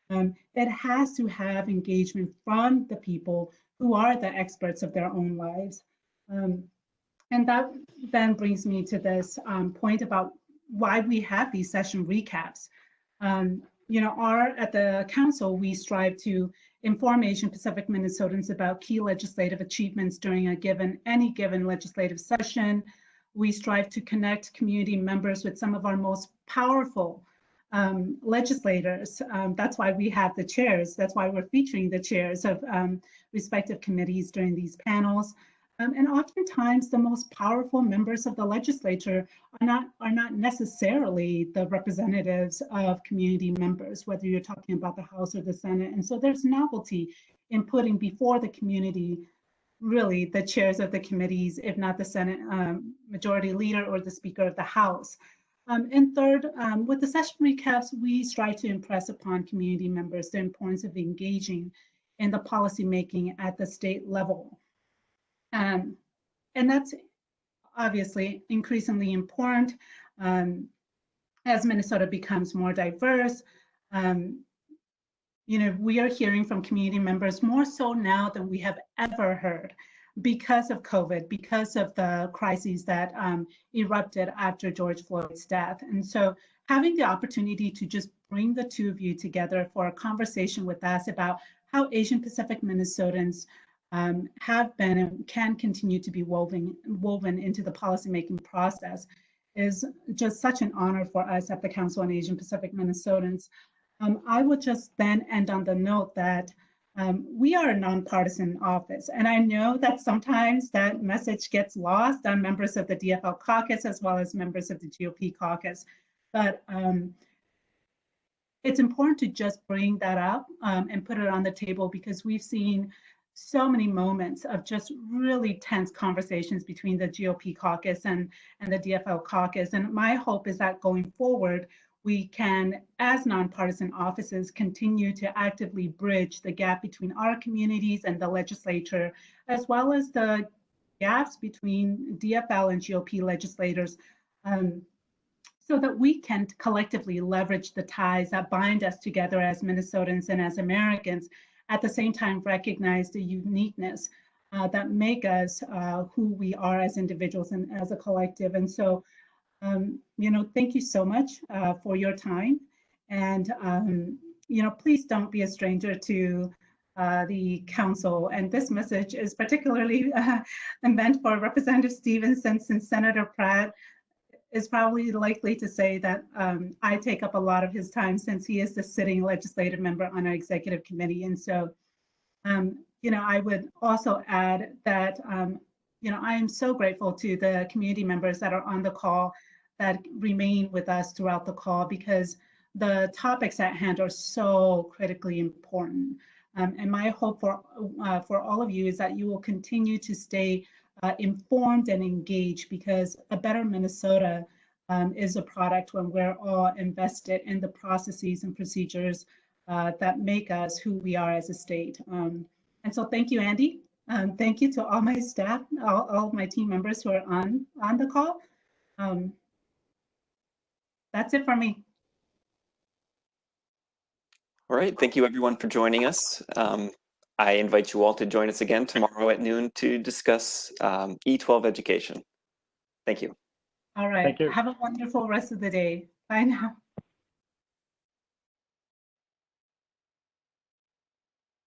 it has to have engagement from the people who are the experts of their own lives. And that then brings me to this point about why we have these session recaps. At the council, we strive to inform Asian Pacific Minnesotans about key legislative achievements during any given legislative session. We strive to connect community members with some of our most powerful legislators. That's why we have the chairs. That's why we're featuring the chairs of respective committees during these panels. And oftentimes the most powerful members of the legislature are not necessarily the representatives of community members, whether you're talking about the House or the Senate. And so there's novelty in putting before the community really the chairs of the committees, if not the Senate majority leader or the Speaker of the House. And third, with the session recaps, we strive to impress upon community members the importance of engaging in the policymaking at the state level. And that's obviously increasingly important as Minnesota becomes more diverse. We are hearing from community members more so now than we have ever heard because of COVID, because of the crises that erupted after George Floyd's death. And so having the opportunity to just bring the two of you together for a conversation with us about how Asian Pacific Minnesotans have been and can continue to be woven into the policymaking process is just such an honor for us at the Council on Asian Pacific Minnesotans. I would just then end on the note that we are a nonpartisan office, and I know that sometimes that message gets lost on members of the DFL caucus as well as members of the GOP caucus, but it's important to just bring that up and put it on the table because we've seen so many moments of just really tense conversations between the GOP caucus and the DFL caucus. And my hope is that going forward, we can, as nonpartisan offices, continue to actively bridge the gap between our communities and the legislature, as well as the gaps between DFL and GOP legislators, so that we can collectively leverage the ties that bind us together as Minnesotans and as Americans, at the same time recognize the uniqueness that make us who we are as individuals and as a collective. And so, thank you so much for your time. And, please don't be a stranger to the council. And this message is particularly meant for Representative Stevenson, since Senator Pratt is probably likely to say that I take up a lot of his time since he is the sitting legislative member on our executive committee. And so, I would also add that, I am so grateful to the community members that are on the call that remain with us throughout the call because the topics at hand are so critically important. And my hope for all of you is that you will continue to stay informed and engaged because a better Minnesota is a product when we're all invested in the processes and procedures that make us who we are as a state. And so thank you, Andy. Thank you to all my staff, all my team members who are on the call. That's it for me. All right, thank you everyone for joining us. I invite you all to join us again tomorrow at noon to discuss E12 education. Thank you. All right, have a wonderful rest of the day. Bye now.